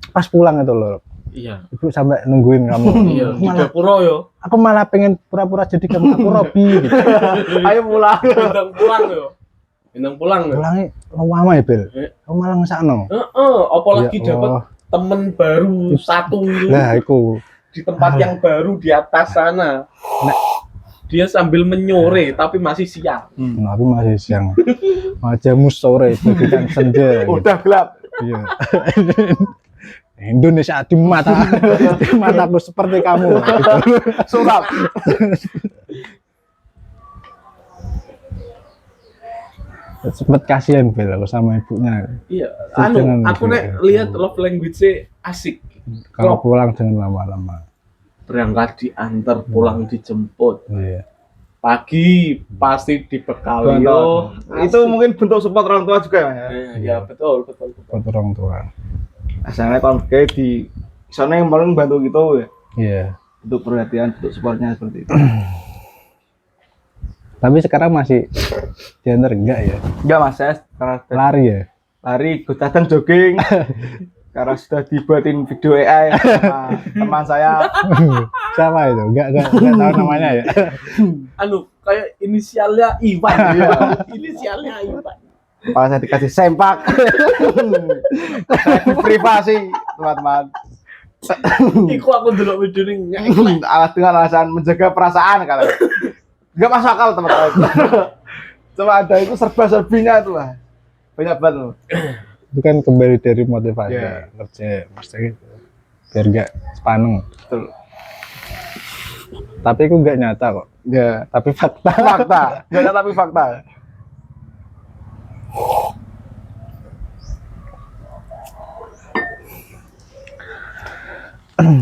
pas pulang itu loh, Iya. ibu sampai nungguin kamu. Iya, di malah dapur yo. aku malah pengen pura-pura jadi kamu aku Robi gitu. Ayo pulang. Bintang pulang yo. Bintang pulang yo. Pulangnya lama ya Bel. Eh. Aku malah ngesakno. Heeh, apalagi Ya dapat Allah. temen baru satu itu Lah iku di tempat yang baru di atas sana. Nek. Dia sambil menyore tapi masih siang. tapi masih siang. Jamu sore jadi kan senja. gitu. Udah gelap. Iya. Indonesia di mataku seperti kamu. Gitu. Sulap. Sempet kasihan Bel aku sama ibunya. Iya, Terus dengan aku nek gitu. lihat love language asik. Kalau pulang jangan lama-lama. Berangkat diantar, pulang dijemput. Iya. Pagi pasti dibekali yo. Itu mungkin bentuk support orang tua juga ya. Ya betul, betul, betul. Buat orang tua. Asalnya kalau kayak di sana yang paling bantu gitu ya. Iya. Bentuk perhatian, bentuk supportnya seperti itu. Tapi sekarang masih diantar enggak ya? Enggak Mas, saya karena sudah Lari ya? lari, godaan jogging. Karena sudah dibuatin video AI sama teman saya. Siapa itu? Enggak tahu namanya ya. Anu kayak inisialnya Iwan ya. Inisialnya Iwan. Kepala saya dikasih sempak. Privasi, teman-teman. Iku aku delok video ning Alas dengan alasan menjaga perasaan kalau nggak masuk akal teman-teman. Cuma ada itu serba-serbinya itu lah. Banyak banget loh. itu kan kembali dari motivasi Iya. kerja maksudnya gitu. Biar nggak sepaneng. Betul. Tapi itu nggak nyata kok, Ya, tapi fakta. fakta. Enggak ada tapi fakta.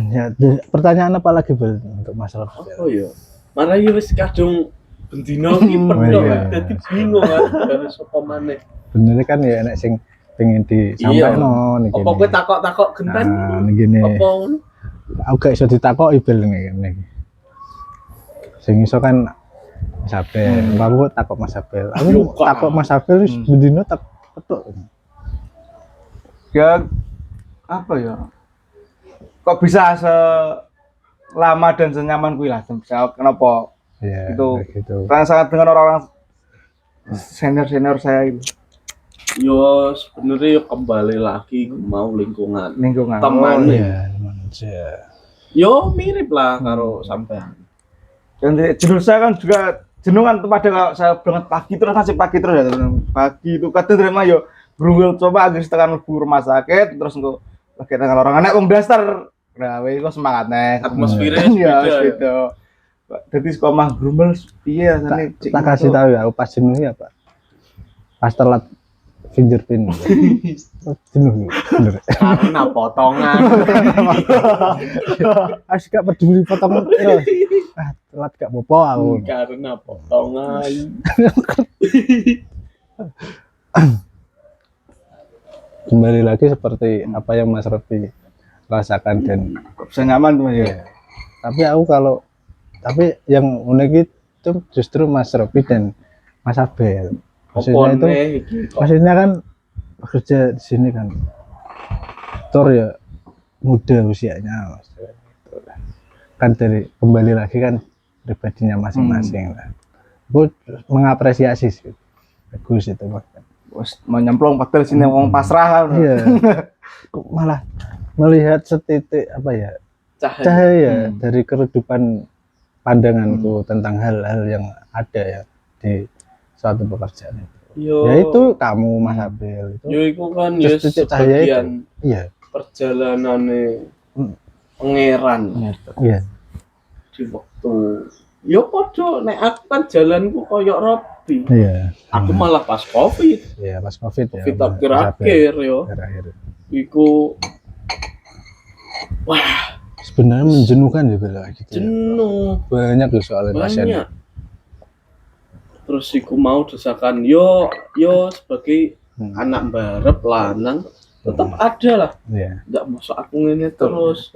Ya, pertanyaan apa lagi Bel untuk Mas Rob? Oh iya. Mana ya wis kadung bendino ki penuh iya. kan. Dadi bingung kan harus apa maneh. Bener kan ya enek sing pengen disampaikan niki. Apa kowe takok-takok genten? Nah, niki nih. Apa ngono? Aku gak iso ditakoki Bel niki. Sing iso kan Mas Abel, aku takok Mas Abel. Aku Yo, kok. takok Mas Abel wis bendino tak petuk. Ya apa ya? Kok bisa selama dan senyaman kuwi lah. Kenapa? Iya, Itu. kayak gitu. Karena sangat dengan orang-orang senior saya itu Yo sebenarnya yo kembali lagi ke mau lingkungan. lingkungan. Teman. Iya, manusia. Yo mirip lah karo sampean. Dan jenuh saya kan juga jenuh kan pada kalau saya berangkat pagi terus masih pagi terus ya pagi itu kadang terima yo berungul coba agar tekan rumah sakit terus engko lagi dengan orang anak wong dasar nah wis kok semangat nek Atmosfernya ya beda ya. gitu. Jadi sekolah grumel piye rasane Tak kasih tahu ya, aku pas jenuh ya Pak. Pas telat fingerprint. Jenuh bener. Karena potongan. Aku gak peduli potong terus. Telat gak popo aku. Karena potongan. Kembali lagi seperti apa yang Mas Robi rasakan dan kok bisa nyaman tuh ya. tapi aku kalau tapi yang unik itu justru Mas Robi dan Mas Abel. Maksudnya itu maksudnya kan bekerja di sini kan aktor ya muda usianya maksudnya. Kan dari kembali lagi kan pribadinya masing-masing lah. Aku mengapresiasi sih. Bagus itu maksudnya. Wes mau nyemplung padahal sini wong pasrah. Iya. Kok malah melihat setitik apa ya cahaya dari kehidupan pandanganku tentang hal-hal yang ada ya di suatu pekerjaan itu. Yo, Ya itu kamu Mas Abel itu. yo iku kan ya Terus titik cahaya itu. sebagian Iya. perjalanane pangeran Iya. di waktu. Yo padha nek aku kan jalanku koyo Robi. Iya. Aku malah pas Covid. Iya pas Covid ya. Covid Mas akhir-akhir Abel. yo. Akhir-akhir. Iku wah, Sebenarnya menjenuhkan ya Bel gitu. Ya. jenuh Banyak loh soalnya pasien. banyak. Terus iku mau desakan yo sebagai anak barep lanang tetap ada lah. Iya. Nggak masuk aku ngene terus.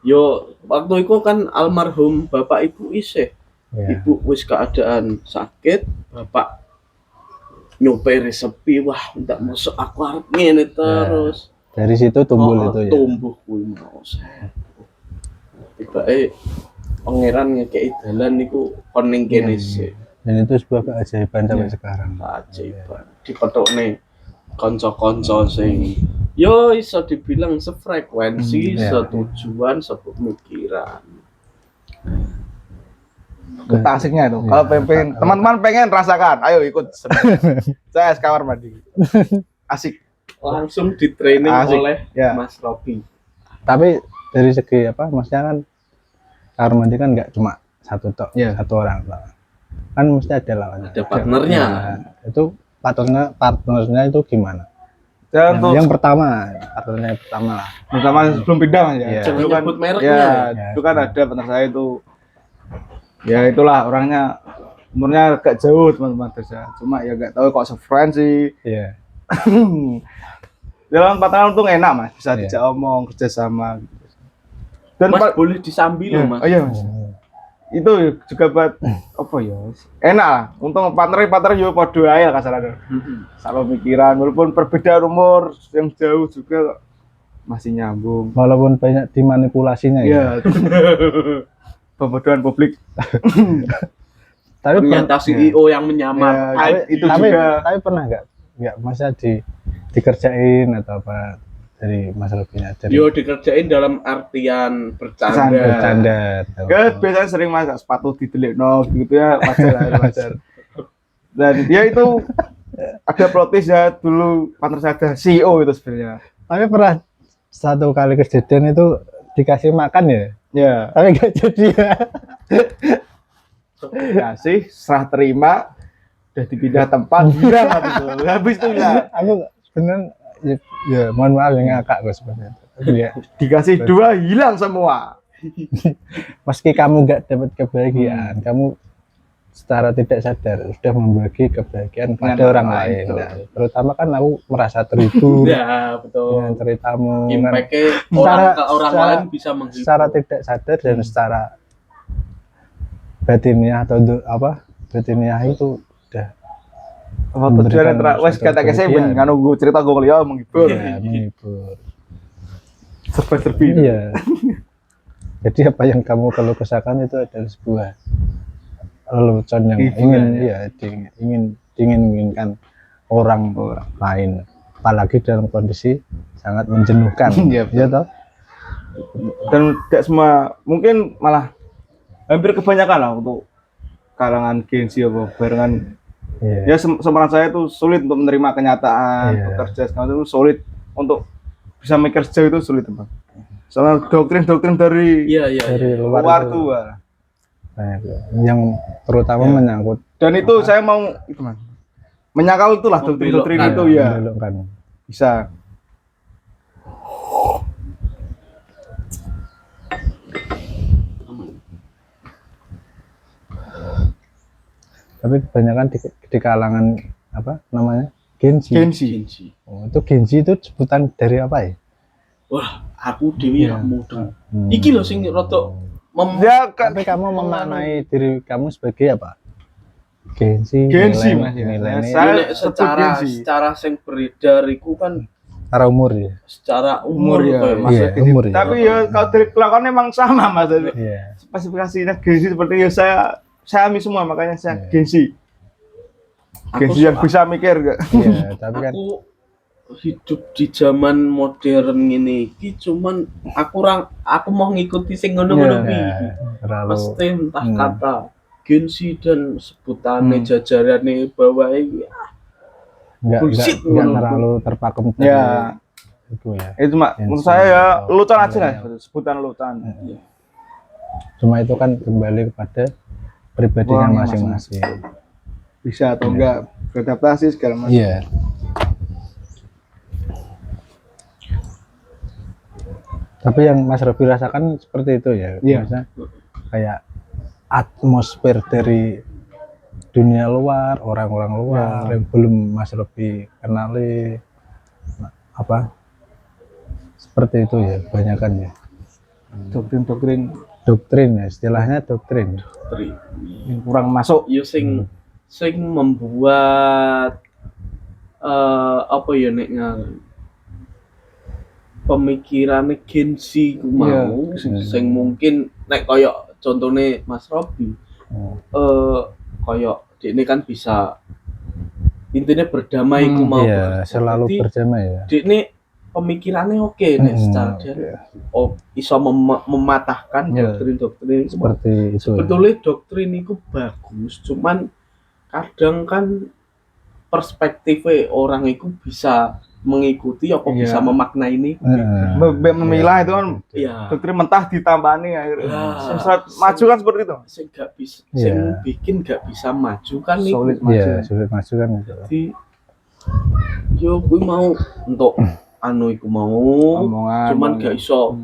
Yo waktu itu kan almarhum bapak ibu isih. Iya. Ibu wis keadaan sakit, bapak nyoperi sepi, wah ndak masuk aku arep ngene terus. Dari situ tumbuh itu ya. Tumbuh kuwi mau saya. Tibake pangeran ngekeki dalan niku kon ning kene sih. Dan itu sebuah keajaiban sampai sekarang. Keajaiban. Dipethukne kanca-kanca sing yo iso dibilang sefrekuensi, setujuan, sepemikiran. Itu asiknya itu. Kalau pengen teman-teman pengen rasakan, ayo ikut. Saya kamar mandi. Asik. Langsung di training Asik. oleh Ya. Mas Robi. Tapi dari segi apa maksudnya kan kamar mandi kan nggak cuma satu tok, Iya. satu orang tok. Kan mesti ada lawannya. Ada partnernya. Nah, itu partnernya itu gimana? Dan untuk Yang partnernya yang pertama lah. pertama sebelum pindah Mas, ya. Iya. Jangan Dulu kan nyebut mereknya. ya, Ya. itu kan ada partner saya itu. Ya itulah orangnya umurnya agak jauh teman-teman saya. Cuma ya nggak tahu kok sefrekuensi. Iya. Dalam pacaran tuh enak Mas, bisa Iya. dijak omong kerjasama. Dan Mas boleh disambi loh, Mas. Oh iya Mas. Itu juga buat apa ya? Enak lah. Untung partner yo padha ae lah kasarane. Sama pemikiran walaupun perbedaan umur yang jauh juga masih nyambung. Walaupun banyak dimanipulasinya ya. Iya. Pembodohan publik. Tapi Ternyata CEO yang menyamar. Ya, itu tapi, juga. tapi pernah nggak masa dikerjain atau apa dari Mas Robinya dari Yo dikerjain dalam artian bercanda. bercanda atau Ya biasanya sering Mas sepatu didelikno gitu ya wajar lah wajar. Dan dia itu ada protes ya dulu partner saya ada CEO itu sebenarnya. Tapi pernah satu kali kejadian itu dikasih makan ya, Ya, tapi nggak jadi ya. kasih serah terima, udah dipindah tempat, hilang habis itu. Habis itu ya Aku sebenarnya ya mohon maaf yang ngakak gue sebenarnya. Tapi ya, dikasih 2 hilang semua. meski kamu nggak dapat kebahagiaan, kamu secara tidak sadar sudah membagi kebahagiaan pada Dengan orang orang lain. lain, Nah, terutama kan aku merasa terhibur Ya, betul. dengan ceritamu kan. Impact-nya Secara- ke orang secara- lain bisa menghibur. Secara tidak sadar dan secara batiniah atau batiniah itu udah Apa memberikan tujuannya wes suatu kata saya kebahagiaan. nganu gue cerita gue kuliah menghibur. Ya, menghibur. Serba-serbi. Iya. Jadi apa yang kamu kalau kesahkan itu adalah sebuah lelucon yang ingin diinginkan orang lain, apalagi dalam kondisi sangat menjenuhkan. Iya, Iya toh? Dan tidak semua, mungkin malah hampir kebanyakan lah untuk kalangan Gen Z apa barengan. Iya. Ya seumuran saya itu sulit untuk menerima kenyataan, Iya. bekerja segala itu sulit untuk bisa mikir sejauh itu sulit, Bang. Soalnya doktrin-doktrin dari Iya, iya, Dari iya. luar luar itu tuh. Wah. banyak ya. Yang terutama Iya. menyangkut Dan itu saya mau itu, Mas. Menyangkal itulah doktrin-doktrin Membelokkan. itu ya. membelokkan. Bisa. Tapi kebanyakan di kalangan apa namanya Gen Z. Gen Z. Genji. Oh, itu Gen Z itu sebutan dari apa ya? Wah, aku dewi Iya. ya mudeng. Hmm. Iki lho sing rada Ya kan Tapi kamu memaknai diri kamu sebagai apa? Gen Z, Gen Z, Mas, ya. milenial, Saya Nek secara Genji. secara sing beredar iku kan secara umur ya. secara Umur ya, kayak Mas. Iya, Gen Z. umur ya. Tapi ya kalau dari kelakuan memang sama, Mas. Iya. Spesifikasinya Gen Z seperti ya saya alami semua, makanya saya Iya. Gen Z. Gen Aku Z yang bisa mikir gak? Iya, tapi kan aku hidup di zaman modern ini iki cuman aku mau ngikuti sing ngono-ngono Iya. kuwi. ya, terlalu Mesti entah Hmm. kata Gensi dan sebutannya jajarannya bawah iki bullshit nggak menurutku. terlalu terpakem dari Ya, itu ya. itu mak. Gen Menurut Z saya ya atau lutan aja lah, milenial. sebutan lutan. Cuma itu kan kembali kepada pribadinya Orangnya masing-masing. Bisa atau enggak beradaptasi segala macam. Iya. Tapi yang Mas Robi rasakan seperti itu ya. Iya. Maksudnya kayak atmosfer dari dunia luar, orang-orang luar yang belum Mas Robi kenali apa seperti itu ya, kebanyakan ya. Doktrin-doktrin Doktrin ya, istilahnya doktrin. yang kurang masuk. Ya sing membuat apa ya nek ngaran pemikirannya Gensi ku mau sing mungkin nek koyo contohnya Mas Robi koyo ini kan bisa intinya berdamai ku mau Iya, selalu Jadi, berdamai ya. ini pemikirannya oke nih secara dia iso mematahkan Iya. doktrin-doktrin Seperti itu. Ya. sebetulnya doktrin itu bagus cuman kadang kan perspektifnya orang itu bisa mengikuti apa Iya. bisa memaknai ini Memilah itu kan ya doktrin mentah ditambani akhirnya. Ya. Saat maju kan seperti itu. sing gak bisa Iya. sing bikin gak bisa maju kan itu Solid maju. Iya, sulit maju kan itu. jadi yo kuwi mau untuk anu iku mau Omongan. cuman gak iso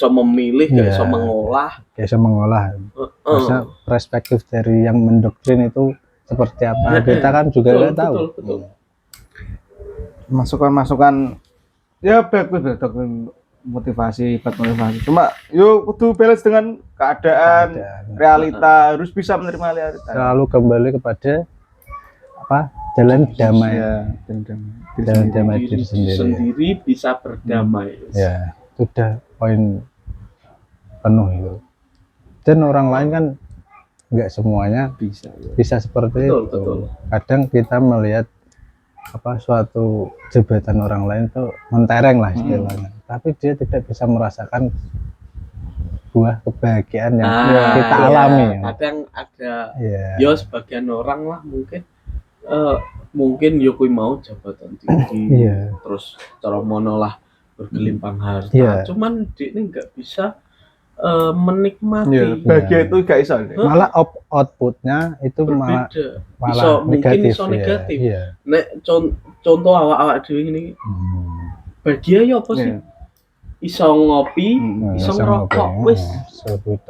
memilih gak Iya. iso mengolah Bisa mengolah. Masa perspektif dari yang mendoktrin itu seperti apa? Kita kan juga nggak tahu. betul. Masukan-masukan ya bagus lah doktrin motivasi, buat motivasi. Cuma yo kudu balance dengan keadaan, realita, harus bisa menerima realita. Selalu kembali kepada apa? Jalan damai. Ya, Jalan damai diri sendiri. bisa berdamai. Ya, itu udah poin penuh itu. Dan orang lain kan nggak semuanya bisa seperti Betul, itu. betul. Kadang kita melihat apa suatu jabatan orang lain itu mentereng lah istilahnya, tapi dia tidak bisa merasakan buah kebahagiaan yang kita iya. alami. Kadang ada Iya. yo sebagian orang lah mungkin mungkin yo kuwi mau jabatan tinggi. Iya. Terus cara mono lah bergelimpang harta. Iya. Cuman dia ini nggak bisa menikmati. Iya, bahagia itu gak iso. Malah outputnya itu malah Berbeda. Iso mungkin iso ya. negatif. Iya. Nek contoh awak-awak dhewe ini bahagia ya apa sih? Iya. Iso ngopi, iso ngerokok, wis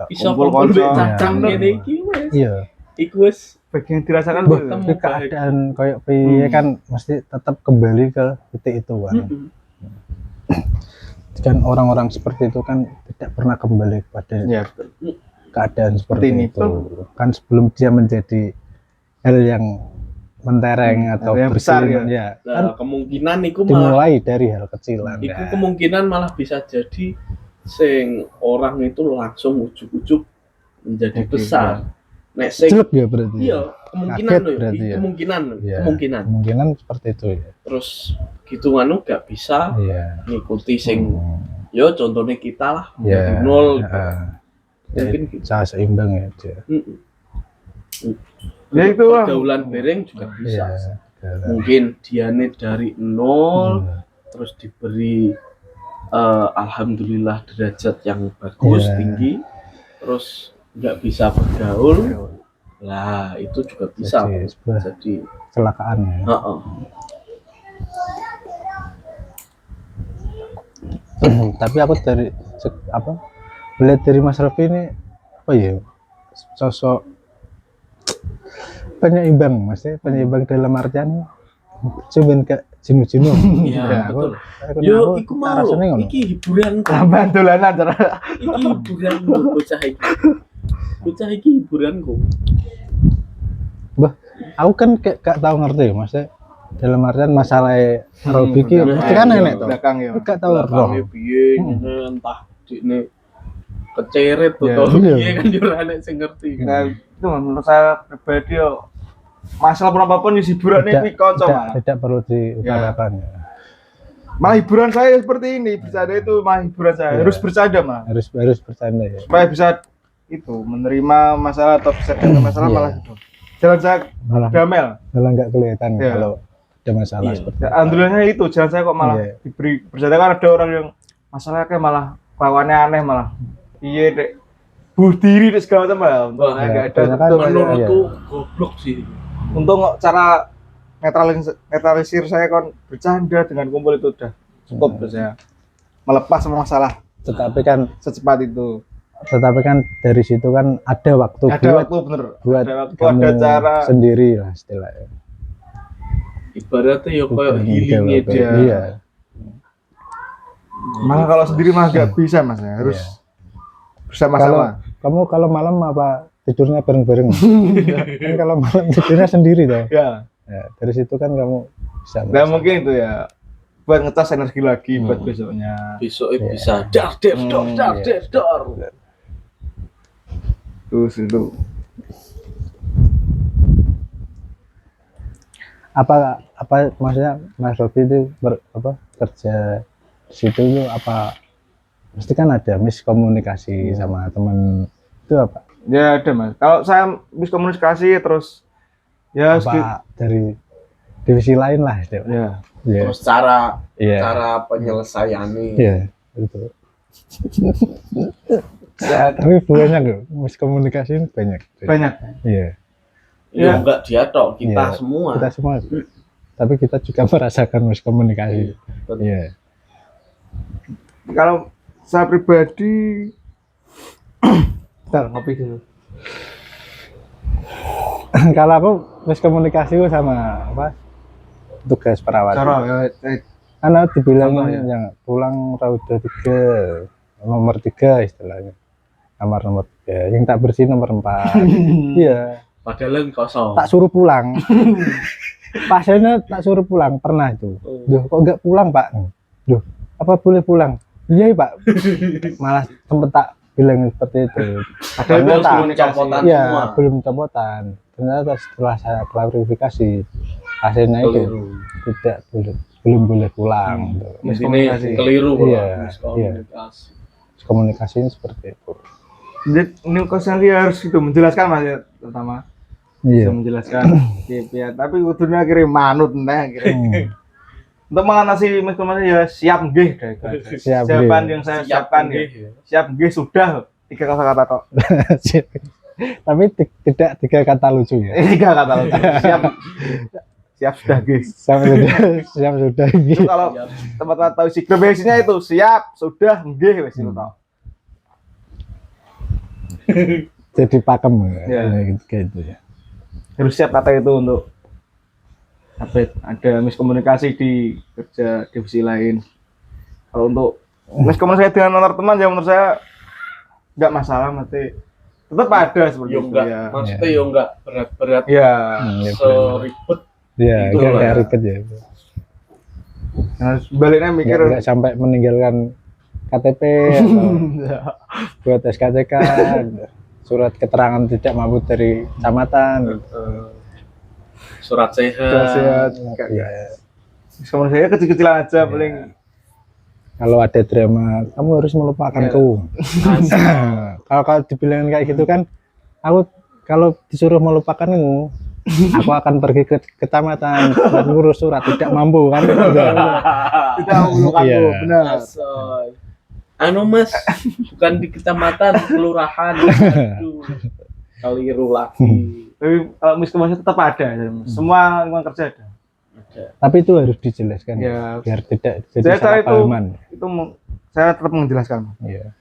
iso Kumpul kumpul kanca. cacang ngene iki wis. Iya. Iku wis Bagian dirasakan Bah, tuh. tapi keadaan kayak piye kan mesti tetap kembali ke titik itu kan. Kan orang-orang seperti itu kan tidak pernah kembali kepada Ya, keadaan seperti ini. itu. Kan sebelum dia menjadi hal yang mentereng atau yang besar, bersihin, Nah, kan kemungkinan iku malah dimulai dari hal kecilan. iku ya. kemungkinan malah bisa jadi sing orang itu langsung ujuk-ujuk menjadi Oke, besar. Nek sing Jelek ya berarti. iya, kemungkinan Kaget loh, berarti ya. kemungkinan loh, Iya. kemungkinan. Seperti itu ya. Terus gitu anu gak bisa Iya. ngikuti sing yo contohnya kita lah Iya. dari nol Mungkin mungkin gitu. bisa seimbang ya dia. Ya itu lah. Pergaulan bareng juga bisa. Iya. Mungkin diane dari nol Iya. terus diberi alhamdulillah derajat yang bagus Iya. tinggi, terus nggak bisa bergaul, lah itu juga bisa Jadi sebuah jadi kecelakaan ya. heeh. Tapi aku dari melihat dari Mas Raffi ini apa ya, sosok penyeimbang, maksudnya penyeimbang dalam artian cuman kayak jenuh-jenuh. Iya, Ya, betul. aku Yo iku mau rasanya ngono. iki hiburan kok. Tambah dolanan cara. Iki hiburan kok bocah iki. Bocah iki hiburan kok. Bah, aku kan kayak gak tahu ngerti ya, maksudnya dalam artian masalah Robi ki mesti kan enek to. Belakang ya. Aku gak tahu roh. Belakangnya piye ngene entah dikne keceret Ya, atau iya. piye kan yo ora enek sing ngerti. Nah, itu menurut saya pribadi yo masalah pun apapun di hiburan ini kocok malah. Tidak perlu diutarakan ya. Malah hiburan saya seperti ini, bercanda itu malah hiburan saya. Iya. Harus bercanda malah. Harus bercanda ya. Supaya bisa itu menerima masalah atau bisa dengan masalah Iya. malah itu. Jalan saya Malah damel. nggak kelihatan Iya. kalau ada masalah Iya. seperti Ya, alhamdulillahnya itu jalan saya kok malah Iya. diberi bercanda kan ada orang yang masalahnya kayak malah lawannya aneh malah. Iya dek. Bunuh diri dan segala macam malah. Untung Wah, saya iya, nggak ada. banyak kan Untung, Menurutku goblok sih. untung kok cara netralisir saya kan bercanda dengan kumpul itu udah cukup terus saya melepas semua masalah tetapi kan secepat itu. dari situ kan ada waktu Ada waktu bener. buat Ada waktu, kamu ada cara. sendiri lah istilahnya. Ibaratnya yo koyo Bukan healing gitu, aja. Iya. Malah kalau sendiri mah nggak bisa mas ya. Harus bersama-sama. Kalau malam apa tidurnya bareng-bareng. Kan kalau malam tidurnya sendiri toh. Ya. Ya, dari situ kan kamu bisa. Dan mungkin itu ya buat ngecas energi lagi buat besoknya. Besok Iya. bisa dar der dor dar iya. der dor. Terus itu. apa maksudnya Mas Robi itu kerja di situ itu apa mesti kan ada miskomunikasi sama teman itu apa Ya ada mas. Kalau saya miskomunikasi terus ya dari divisi lain lah istilahnya. ya. Iya. Terus cara Iya. penyelesaiannya. Iya, itu. Tapi banyak loh, miskomunikasi ini banyak. Banyak. Iya, Ya enggak dia tok, kita Iya. semua. kita semua. Tapi kita juga merasakan miskomunikasi. Betul. Iya. Kalau saya pribadi ntar ngopi dulu. Kalau aku miskomunikasi sama apa? Tugas perawat. Cara ya, Karena dibilang Contoh ya? yang pulang rauda 3, nomor 3 istilahnya. Kamar nomor 3, yang tak bersih nomor 4. Iya. Padahal yang kosong. Tak suruh pulang. Pasiennya tak suruh pulang, pernah itu. Duh, kok enggak pulang, Pak? Duh, apa boleh pulang? Iya, Pak. Malah sempet tak bilang seperti itu. Padahal Ternyata, belum copotan iya, semua. belum copotan. Ternyata setelah saya klarifikasi, pasiennya itu Keliru. belum boleh pulang. Ini keliru Iya, lah, miskomunikasi. Komunikasinya seperti itu. Jadi ini kosnya dia harus itu menjelaskan mas ya terutama bisa Iya. menjelaskan ya, tapi kudune akhirnya manut nah akhirnya. Untuk mengatasi miskommunikasi ya siap nggih Siap jawaban nggih. yang saya Siap siapkan nggih. ya. Siap nggih sudah 3 kata-kata tok. Tapi tidak 3 kata lucu ya. 3 kata lucu. Siap siap sudah nggih. Siap sudah Itu gitu. kalau teman-teman tahu signifikansinya itu siap sudah nggih wis itu tok. Jadi pakem Ya. gitu ya. Harus siap kata itu untuk ada miskomunikasi di kerja divisi lain. Kalau untuk miskomunikasi dengan antar teman ya menurut saya nggak masalah, mesti tetap ada seperti Yo itu enggak, ya. maksudnya yo enggak berat-berat Ya, Ya, seribet. ya Itu kayak lah. kayak ribet ya. harus baliknya mikir Nggak sampai meninggalkan KTP atau buat SKCK, surat keterangan tidak mampu dari kecamatan. Surat sudah sehat. sehat. Iya. Miskomunikasinya kecil-kecilan aja paling. Kalau ada drama, kamu harus melupakanku. Kalau dibilang kayak gitu kan, aku kalau disuruh melupakanmu, aku akan pergi ke kecamatan buat ngurus surat tidak mampu kan. Tidak melupakanku, Iya. benar. Asoy. Anu Mas, bukan di kecamatan, kelurahan. Aduh. Keliru lagi. Tapi kalau miskomunikasi tetap ada, semua lingkungan kerja ada. Tapi itu harus dijelaskan Ya. biar tidak jadi Saya cara salah itu, pahaman. saya tetap menjelaskan. Iya.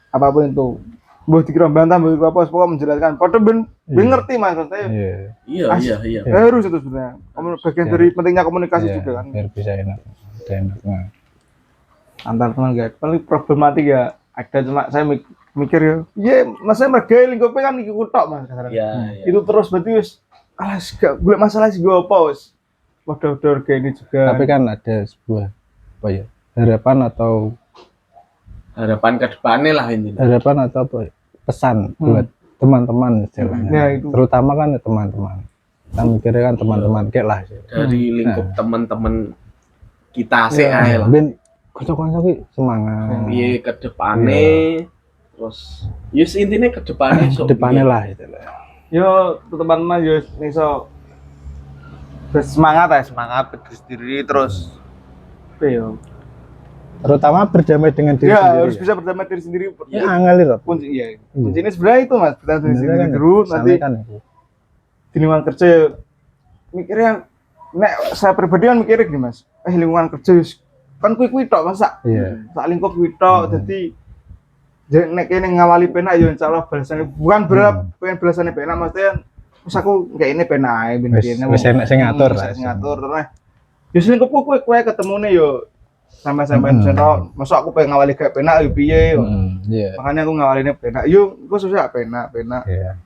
Apapun itu, mau dikira bantah, mau dikira apa, pokoknya menjelaskan. Padahal ben ngerti mas, saya Iya. Iya. harus itu sebenarnya. Bagian dari pentingnya komunikasi Iya, juga kan. biar bisa enak. Enak. Nah, Antar teman guys, paling problematik ya ada, cuma saya mikir ya, iya, mas saya mereka lingkupnya kan ikut tok mas. Iya. Itu terus berarti wis, alas gak boleh masalah sih gue apa wis. Waduh kayak ini juga. tapi kan ada sebuah apa ya, harapan atau Harapan ke depannya lah ini. harapan atau apa, pesan buat teman-teman istilahnya. Ya, itu. Terutama kan ya teman-teman. Kita mikirnya kan teman-teman kayak lah. Dari lingkup teman-teman kita sih Iya. ae lah. Ben kocok-kocok ki semangat. Piye ke depannya, terus yus intinya ke depannya sok Depannya piye. lah itu lah. Yo teman-teman yo iso bersemangat ya, semangat berdiri sendiri terus. Apa yo? Terutama berdamai dengan diri Ya sendiri. harus bisa berdamai diri sendiri. Ya angel itu. Kunci iya. Kuncinya sebenarnya itu mas, berdamai diri Bener sendiri kan? dulu nanti Sama kan itu. di lingkungan kerja ya, mikirnya nek saya pribadi kan mikirnya gini mas, lingkungan kerja yus, kan kuwi tok masa Iya. sak lingkup kuwi tok jadi nek kene ngawali penak ya insyaallah balasannya bukan berapa pengen balasannya penak maksudnya wis aku kayak ini penak ae ben Wis- kene wis enak sing ngatur lah. sing ngatur terus ya lingkupku kowe ketemune yo sampai-sampai bisa tok masa aku pengen ngawali kayak penak yo piye yo. Iya. Makanya aku ngawalinnya penak yo aku susah penak Iya.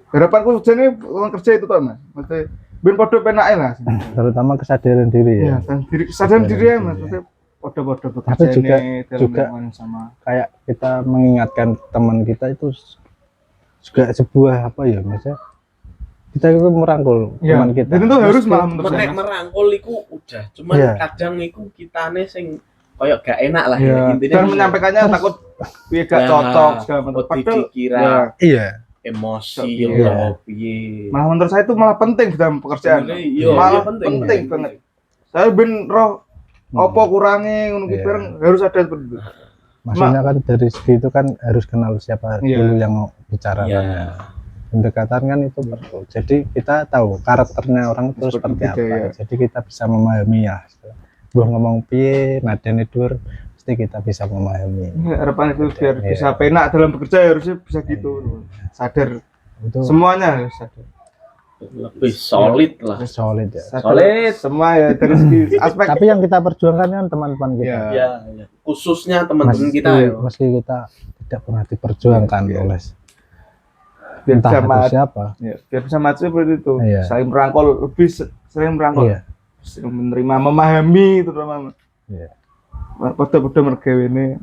harapanku jane orang kerja itu tuh mas, maksudnya ben podo penake lah. Terutama kesadaran diri ya. Ya, dan diri kesadaran diri ya mas, maksudnya podo-podo Tapi juga- bekerja dalam juga- lingkungan yang sama. Kayak kita mengingatkan teman kita itu juga sebuah apa ya, maksudnya kita itu merangkul Ya, teman kita. dan itu harus Mesti- malah menurut saya. Menek Mas. merangkul iku udah, cuman Iya. kadang iku kitane sing koyo gak enak lah Ya, ya intinya. dan menyampaikannya takut piye gak Ya, cocok segala macam. takut Padahal dikira ya, Iya. emosi Iya. atau piye. malah menurut saya itu malah penting dalam pekerjaan. Sebenarnya iya, Malah iya, penting banget. Saya ben roh apa kurangi ngono ki Iya. bareng harus ada seperti itu. Maksudnya kan dari segi itu kan harus kenal siapa Iya. dulu yang mau bicara. Iya. Pendekatan kan itu perlu. Jadi kita tahu karakternya orang itu Seperti seperti itu, apa. ya. Jadi kita bisa memahami ya. Gua ngomong piye, nadane dur, pasti kita bisa memahami. Ya, harapan itu biar Iya. bisa penak dalam bekerja harusnya bisa gitu. Sadar Itu semuanya harus sadar. Lebih solid lah. solid ya. Solid. Semua ya dari segi aspek. Tapi yang kita perjuangkan kan teman-teman kita. Ya. Ya, ya. Khususnya teman-teman Meski, kita ya. meski kita tidak pernah diperjuangkan Iya. oleh biar entah bisa itu maju, siapa. ya, biar bisa maju seperti itu. Iya. Saling merangkul, lebih sering merangkul, Iya. sering menerima, memahami terutama. Iya. Podo-podo mergawe ini.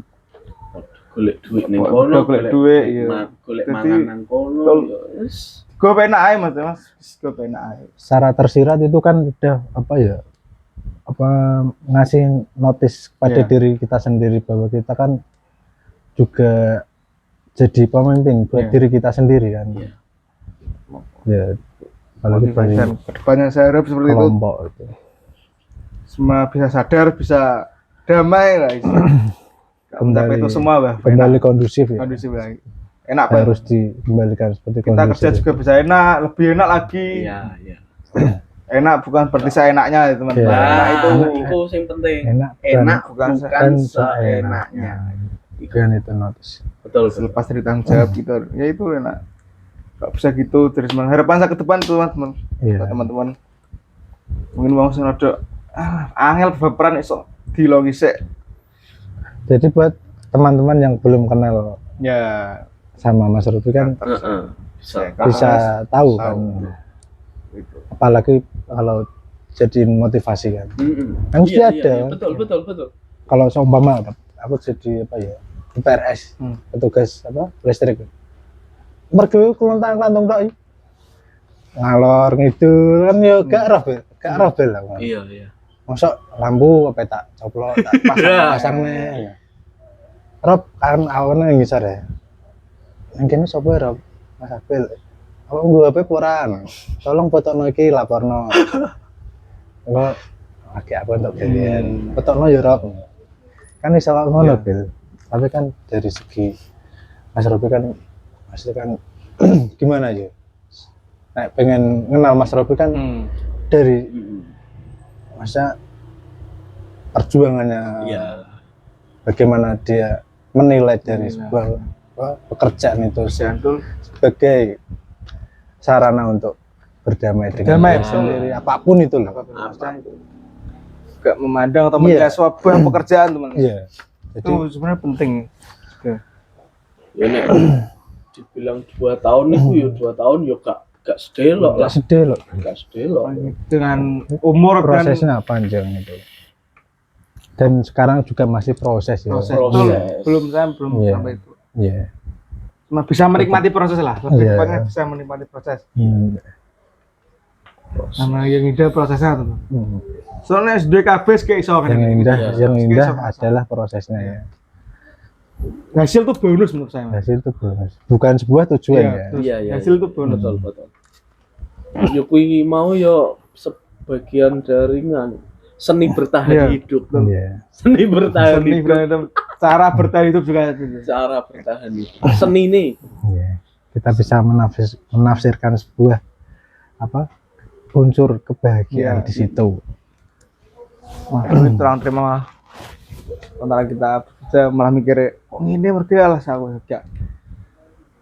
Golek duit ning Waduh, kono, golek duit, iya. golek Jadi, mangan nang kono. betul. Ya wis. Gue penak aja mas, gue penak aja. Secara tersirat itu kan udah apa ya? Apa ngasih notis pada Iya. diri kita sendiri bahwa kita kan juga jadi pemimpin buat Iya. diri kita sendiri kan. Iya. Ya, apalagi bagi Dan kedepannya saya harap seperti itu, kelompok itu. semua bisa sadar, bisa damai lah istilahnya. Nggak mencapai itu semua bah, kembali kondusif ya, kondusif lagi, enak Pak. harus dikembalikan seperti Kita kondusif. kerja juga bisa enak, lebih enak lagi. Iya, iya. Enak bukan berarti seenaknya ya teman-teman. Iya. Enak itu itu yang penting. Enak Enak bukan bukan seenaknya. Kan itu notice. Betul. selepas dari tanggung jawab gitu, ya itu enak. Gak bisa gitu terus harapan saya ke depan tuh teman-teman. Iya. Buat teman-teman mungkin mau sing rada angel baperan iso dilongi sik. Jadi buat teman-teman yang belum kenal Ya, sama Mas Ruby kan Heeh. Bisa. bisa tahu tahu. kan, Gitu. apalagi kalau jadiin motivasi kan. Kan mesti Iya, ada. iya, betul, betul, betul. Kalau seumpama aku jadi apa ya, PRS, petugas apa listrik, mergo kelontang kantong tok ngalor ngidul kan ya gak roh bel lah. Iya, iya. Mosok lampu apa tak coplok tak pasang nih. Rob kan awane ngisor ya. Yang kene sapa Rob? Mas Abel. Apa gua HP puran. Tolong fotokno iki laporno. Enggak lagi aku untuk kalian. Fotokno ya Rob. Kan iso kok ngono, Bel. Tapi kan dari segi Mas Robi kan pasti kan gimana ya? Nah, pengen kenal Mas Robi kan dari masa perjuangannya, Iya. bagaimana dia menilai dari sebuah pekerjaan itu sebagai sarana untuk berdamai dengan diri sendiri, apapun itu loh. Gak memandang atau menilai sebuah pekerjaan teman. Iya. Itu sebenarnya penting. Ya nek dibilang 2 tahun itu ya 2 tahun ya gak sedelok lah. Gak sedelok. Dengan umur prosesnya panjang itu. Dan sekarang juga masih proses ya. Proses. Proses. Belum sampai itu. Iya. Cuma bisa menikmati proses lah. Lebih Iya. tepatnya bisa menikmati proses. Iya. Sama yang indah prosesnya tuh. Soalnya SDKB kayak iso kan. Yang indah adalah prosesnya ya. Hasil tuh bonus menurut saya. Hasil itu bonus, bukan sebuah tujuan ya. Iya, iya. Hasil tuh bonus. Betul, betul. Ya kuwi mau ya sebagian jaringan seni bertahan hidup. Iya. Seni bertahan Seni hidup. bertahan, cara bertahan hidup juga itu. Cara bertahan hidup. Seni nih. Iya. Kita bisa menafsirkan sebuah apa unsur kebahagiaan di situ. Wah, ini terang-terima antara kita bisa malah mikir, oh ini mereka lah aku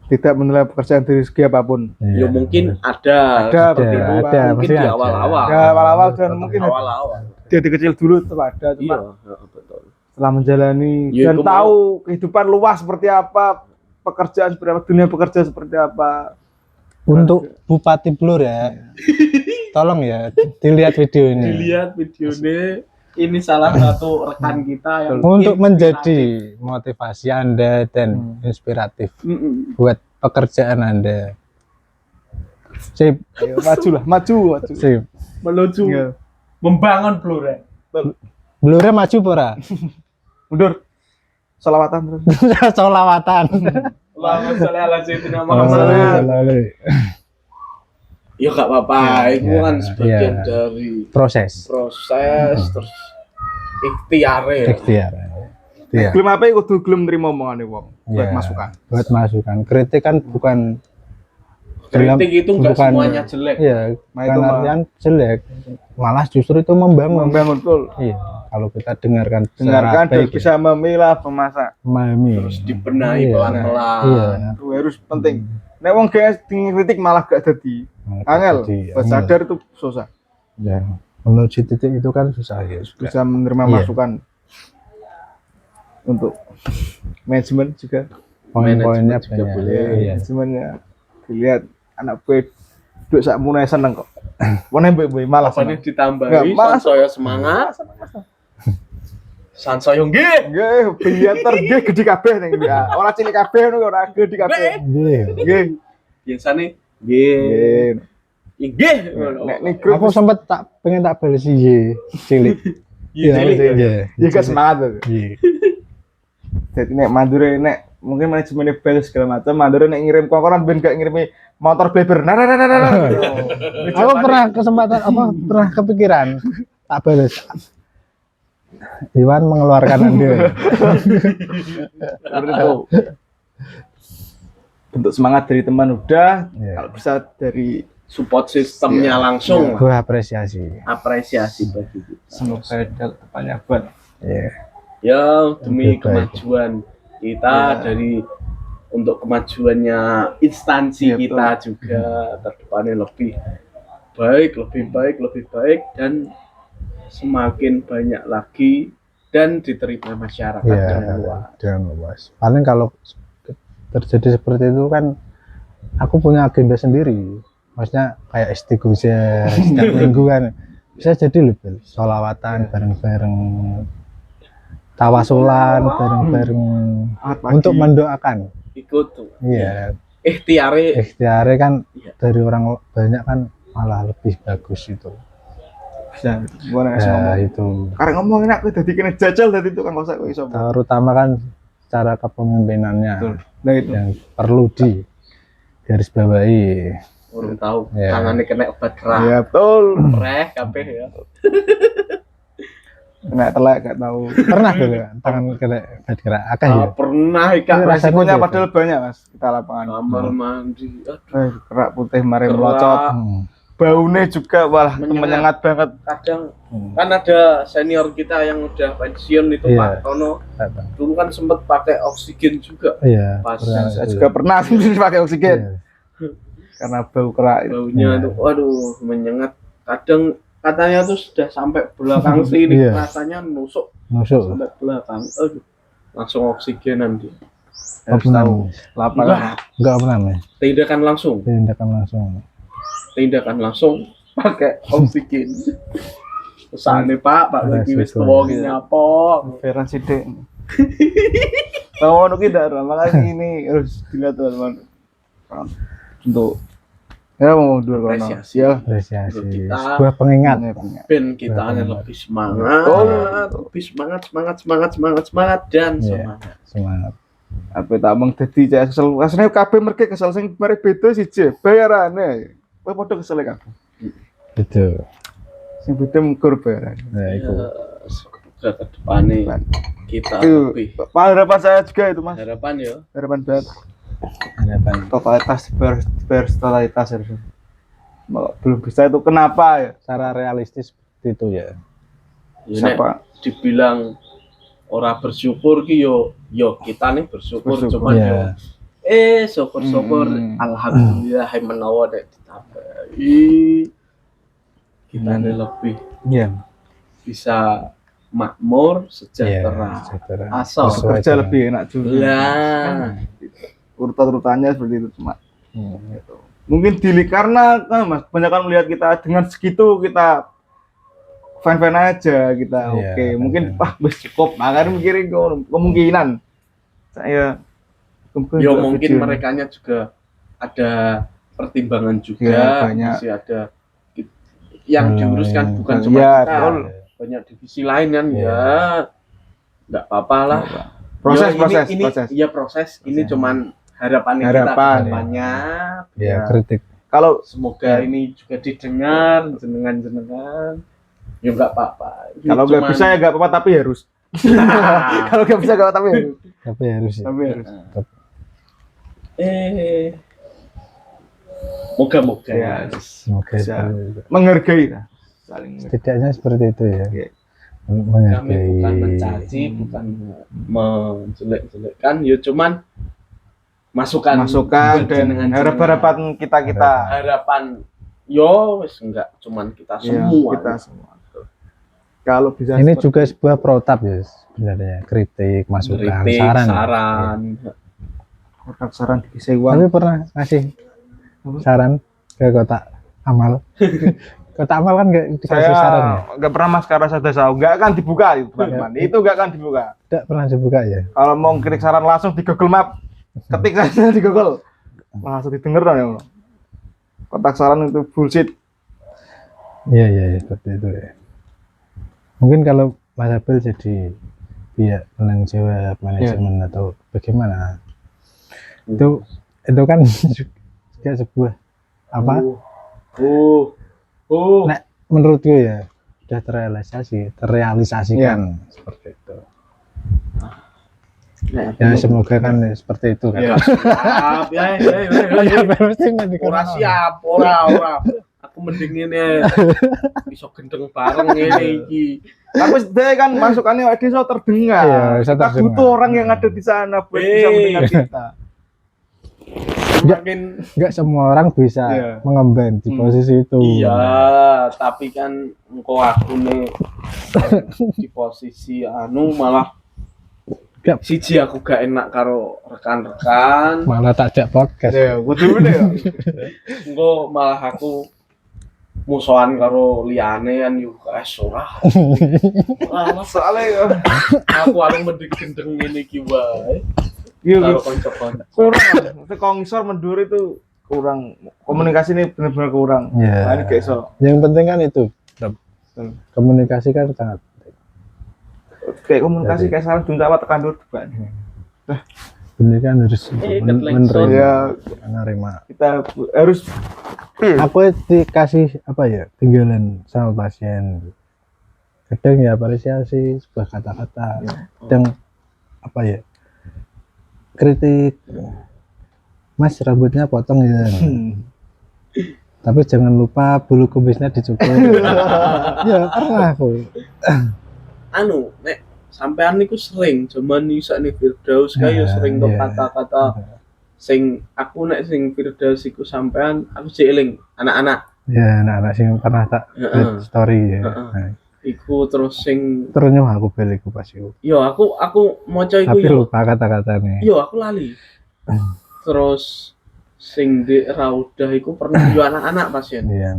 tidak menilai pekerjaan dari segi apapun. Ya mungkin ada seperti itu, ada, mungkin pasti di ada. awal-awal. Ya awal-awal dan mungkin awal-awal. dari kecil dulu itu ada, Iya, cuma betul. setelah menjalani Ya, dan itu tahu kehidupan luas seperti apa, pekerjaan seperti apa, dunia pekerja seperti apa. Untuk Bupati Blur ya, tolong ya dilihat video ini. Dilihat videonya, ini salah satu rekan kita yang Untuk menjadi motivasi Anda dan inspiratif buat pekerjaan Anda. Sip, Ayo, maju lah, maju. sip. menuju Iya. membangun Blur. Blurnya maju pora. Mundur. Salawatan terus. Solawatan. Allahumma sholli ala sayyidina Alhamdulillah. Ya gak apa-apa, itu Ya, kan sebagian ya. dari Proses. terus ikhtiare. Ikhtiar. Iya. Gelem apa kudu gelem nrimo omongane wong buat Iya. masukan. Buat masukan. Kritik kan bukan Kritik itu enggak bukan- semuanya jelek. Iya, Nah, bukan itu mah- artian jelek. Malah justru itu membangun. Membangun betul. Iya. Kalau kita dengarkan secara Dengarkan dan baik, bisa memilah pemasak. memahami. Terus dibenahi Iya. pelan-pelan. Iya. Itu harus penting. Nek wong gak kritik malah gak dadi angel. Jadi, Buat sadar itu susah. Ya, menuju titik itu kan susah ya. Bisa menerima Iya. masukan untuk manajemen juga. Poin-poinnya Manajemen juga banyak. boleh. Iya. Manajemennya dilihat anak gue duit sak mulai seneng kok. Wone mbek malah Apa nih seneng. ditambahi Nggak, malah- sansaya semangat. Sansaya nggih. Nggih, biyeter nggih gede kabeh ning ya. Ora cilik kabeh ngono ora gede kabeh. Iya. Nggih. Biasane nggih. Nggih. Nggih. Nek ning grup Aku sempat pengen tak balas iya cilik. Iya, cilik. Iya. ya gak semangat tuh. Iya. Jadi nek mandure nek mungkin manajemennya bagus segala macam, mandor nek ngirim kokoran ben gak ngirimi motor beber. Nah. Aku pernah kesempatan pernah kepikiran tak balas. Iwan mengeluarkan ande. Seperti itu. Bentuk semangat dari teman udah, Iya. kalau bisa dari Support sistemnya langsung. Gue apresiasi. Apresiasi bagi kita. semoga ada depannya buat Iya. Ya demi Oke, baik. kemajuan kita dari untuk kemajuannya instansi Iya, kita juga terdepannya lebih baik dan semakin banyak lagi dan diterima masyarakat Iya, dengan luas. dengan luas. Paling kalau terjadi seperti itu kan, aku punya agenda sendiri. Maksudnya kayak istighosah setiap minggu kan. Bisa jadi lebih sholawatan bareng-bareng, tawasulan bareng-bareng pagi. untuk mendoakan. Ikut tuh. Iya, Ikhtiare kan Iya. dari orang banyak kan malah lebih bagus itu. bisa gua nek Ya ngomong itu. karena ngomongin aku dadi kena jajal dadi tukang kosak kok iso. Terutama kan cara kepemimpinannya Betul. Nah itu. yang perlu di garis bawahi. urung tahu Iya. tangannya kena obat keras. Iya betul. Reh kabeh ya. Kena telek gak tahu. Pernah dulu tangan kena bad gerak akeh ya. Pernah Iya, Kak. rasanya Resikonya gitu. padahal banyak mas kita lapangan. Kamar mandi. Kerak putih mari Kerak. melocot. Hmm. Baunya juga wah Menyengat. menyengat banget. Kadang Hmm. kan ada senior kita yang udah pensiun itu Iya. Pak Tono dulu kan sempet pakai oksigen juga Iya. Pas pernah Saya itu. juga pernah pakai oksigen Iya. karena bau kerak itu. baunya Iya. tuh waduh menyengat kadang katanya tuh sudah sampai belakang sini Iya. rasanya nusuk Nusuk. sampai belakang aduh langsung oksigenan dia Nggak Harus pernah. tahu lapangan. Enggak pernah nih. tindakan Tindakan langsung. pakai oksigen kesane Pak lagi wis Resiko. tuwa gini apa Veran sidik. Tahu nu kita makanya ini harus dilihat teman-teman. Untuk ya mau dua corona. Apresiasi. Ya. Apresiasi. Kita- Sebuah pengingat. ben kita lebih semangat Betul. lebih semangat dan Iya. semangat Semangat. Apa tak mong dadi cek kesel. Asline kabeh merke kesel sing mari beda siji bayarane. Kowe padha kesel kabeh. Itu. Sing beda mengkur bayaran. Nah, itu. semoga ke depannya kita Itu lebih harapan saya juga itu Mas. harapan ya Harapan banget. Harapan. Totalitas bertotalitas harusnya. Belum bisa itu kenapa ya? Secara realistis seperti itu ya. ya nek Siapa? dibilang ora bersyukur ki yo kita nih bersyukur Bersyukur, cuman ya. yo syukur alhamdulillah menawa nek ditambahi kita nih lebih Iya. bisa makmur Iya, sejahtera sejahtera. asal Sesuai Kerja dengan- lebih enak juga. lah Urutan-urutannya seperti itu cuma. Hmm. Mungkin karena kan Mas kebanyakan melihat kita dengan segitu kita fine aja kita Iya, oke mungkin fine-fine. wis cukup makanya mikirin kemungkinan saya yo mungkin merekanya juga ada pertimbangan juga Ya, banyak. masih ada yang diuruskan bukan Ya, cuma kita betul. banyak divisi lain kan Iya. ya nggak apa-apa lah proses Yo, ini proses iya proses ini Proses. cuman harapannya kita Harapan, ke depannya Ya, Ya. kritik. kalau semoga ini juga didengar jenengan ya nggak apa-apa Ini kalau nggak cuman- bisa ya nggak apa-apa tapi harus kalau nggak bisa nggak apa tapi harus Tapi harus ya. tapi harus moga-moga Ya. Semoga Bisa. seperti itu. menghargai lah saling Setidaknya seperti itu ya. Iya. kami Menghargai. bukan mencaci bukan menjelek-jelekkan ya cuman masukan masukan dan jenengan- harapan kita harapan yo wis enggak cuman kita Ya, semua kita semua kalau bisa Ini seperti- juga sebuah protap ya sebenarnya. Kritik, masukan, kritik saran. saran kotak saran diisi Tapi uang pernah ngasih saran ke kotak amal. Kotak amal kan nggak dikasih saran ya? saya nggak pernah mas karena saya tahu nggak akan dibuka itu teman-teman itu nggak akan dibuka Tidak pernah dibuka ya. kalau mau kirim saran langsung di Google Map ketik saja di Google langsung didengar dong ya Allah. Kotak saran itu bullshit Iya, seperti itu ya. Mungkin kalau Mas Abel jadi pihak penanggung jawab manajemen atau bagaimana itu kan juga sebuah apa nek menurutku ya sudah terrealisasikan seperti itu. Ya semoga kan seperti itu kan. Ya, siap ya. Ora siap, ora. Aku mending ini iso gendeng bareng ini iki. Tapi dia kan masukannya iso terdengar. Iya, bisa Kita terdengar. butuh orang yang ada di sana buat bisa mendengar kita. Enggak semua orang bisa mengemban di posisi itu. Iya, tapi kan engko aku nih di posisi malah siji aku gak enak karo rekan-rekan. Malah tak ajak podcast. Ya, kudu ya. Engko malah aku musuhan karo liyane kan yo ora. Soalnya Aku arep mending gendeng ngene iki wae. iya Karo kanca-kanca. kurang kongsor mendur itu kurang, komunikasi ini benar-benar kurang. Iya. Nah, ini kayak so. Yang penting kan itu komunikasi kan sangat Kayak komunikasi kayak salah dunta apa tekan dulu kan. bener kan harus menerima. Kita harus Aku dikasih apa ya tinggalan sama pasien. Kadang ya apresiasi sebuah kata-kata, kadang apa ya kritik. Mas rambutnya potong ya. Tapi jangan lupa bulu kumisnya dicukur. Ya pernah aku. Nek sampean niku sering zaman iso nek Firdaus kaya sering kok kata-kata sing aku nek sing Firdaus iku sampean aku sik eling anak-anak. Ya anak-anak sing pernah tak story ya. Iku terus sing Terus aku beli ku pas iku. yo aku maca iku Tapi yo. lupa kata-katanya. Yo aku lali. Terus sing di Raudah iku pernah yo anak-anak pasien. Iya.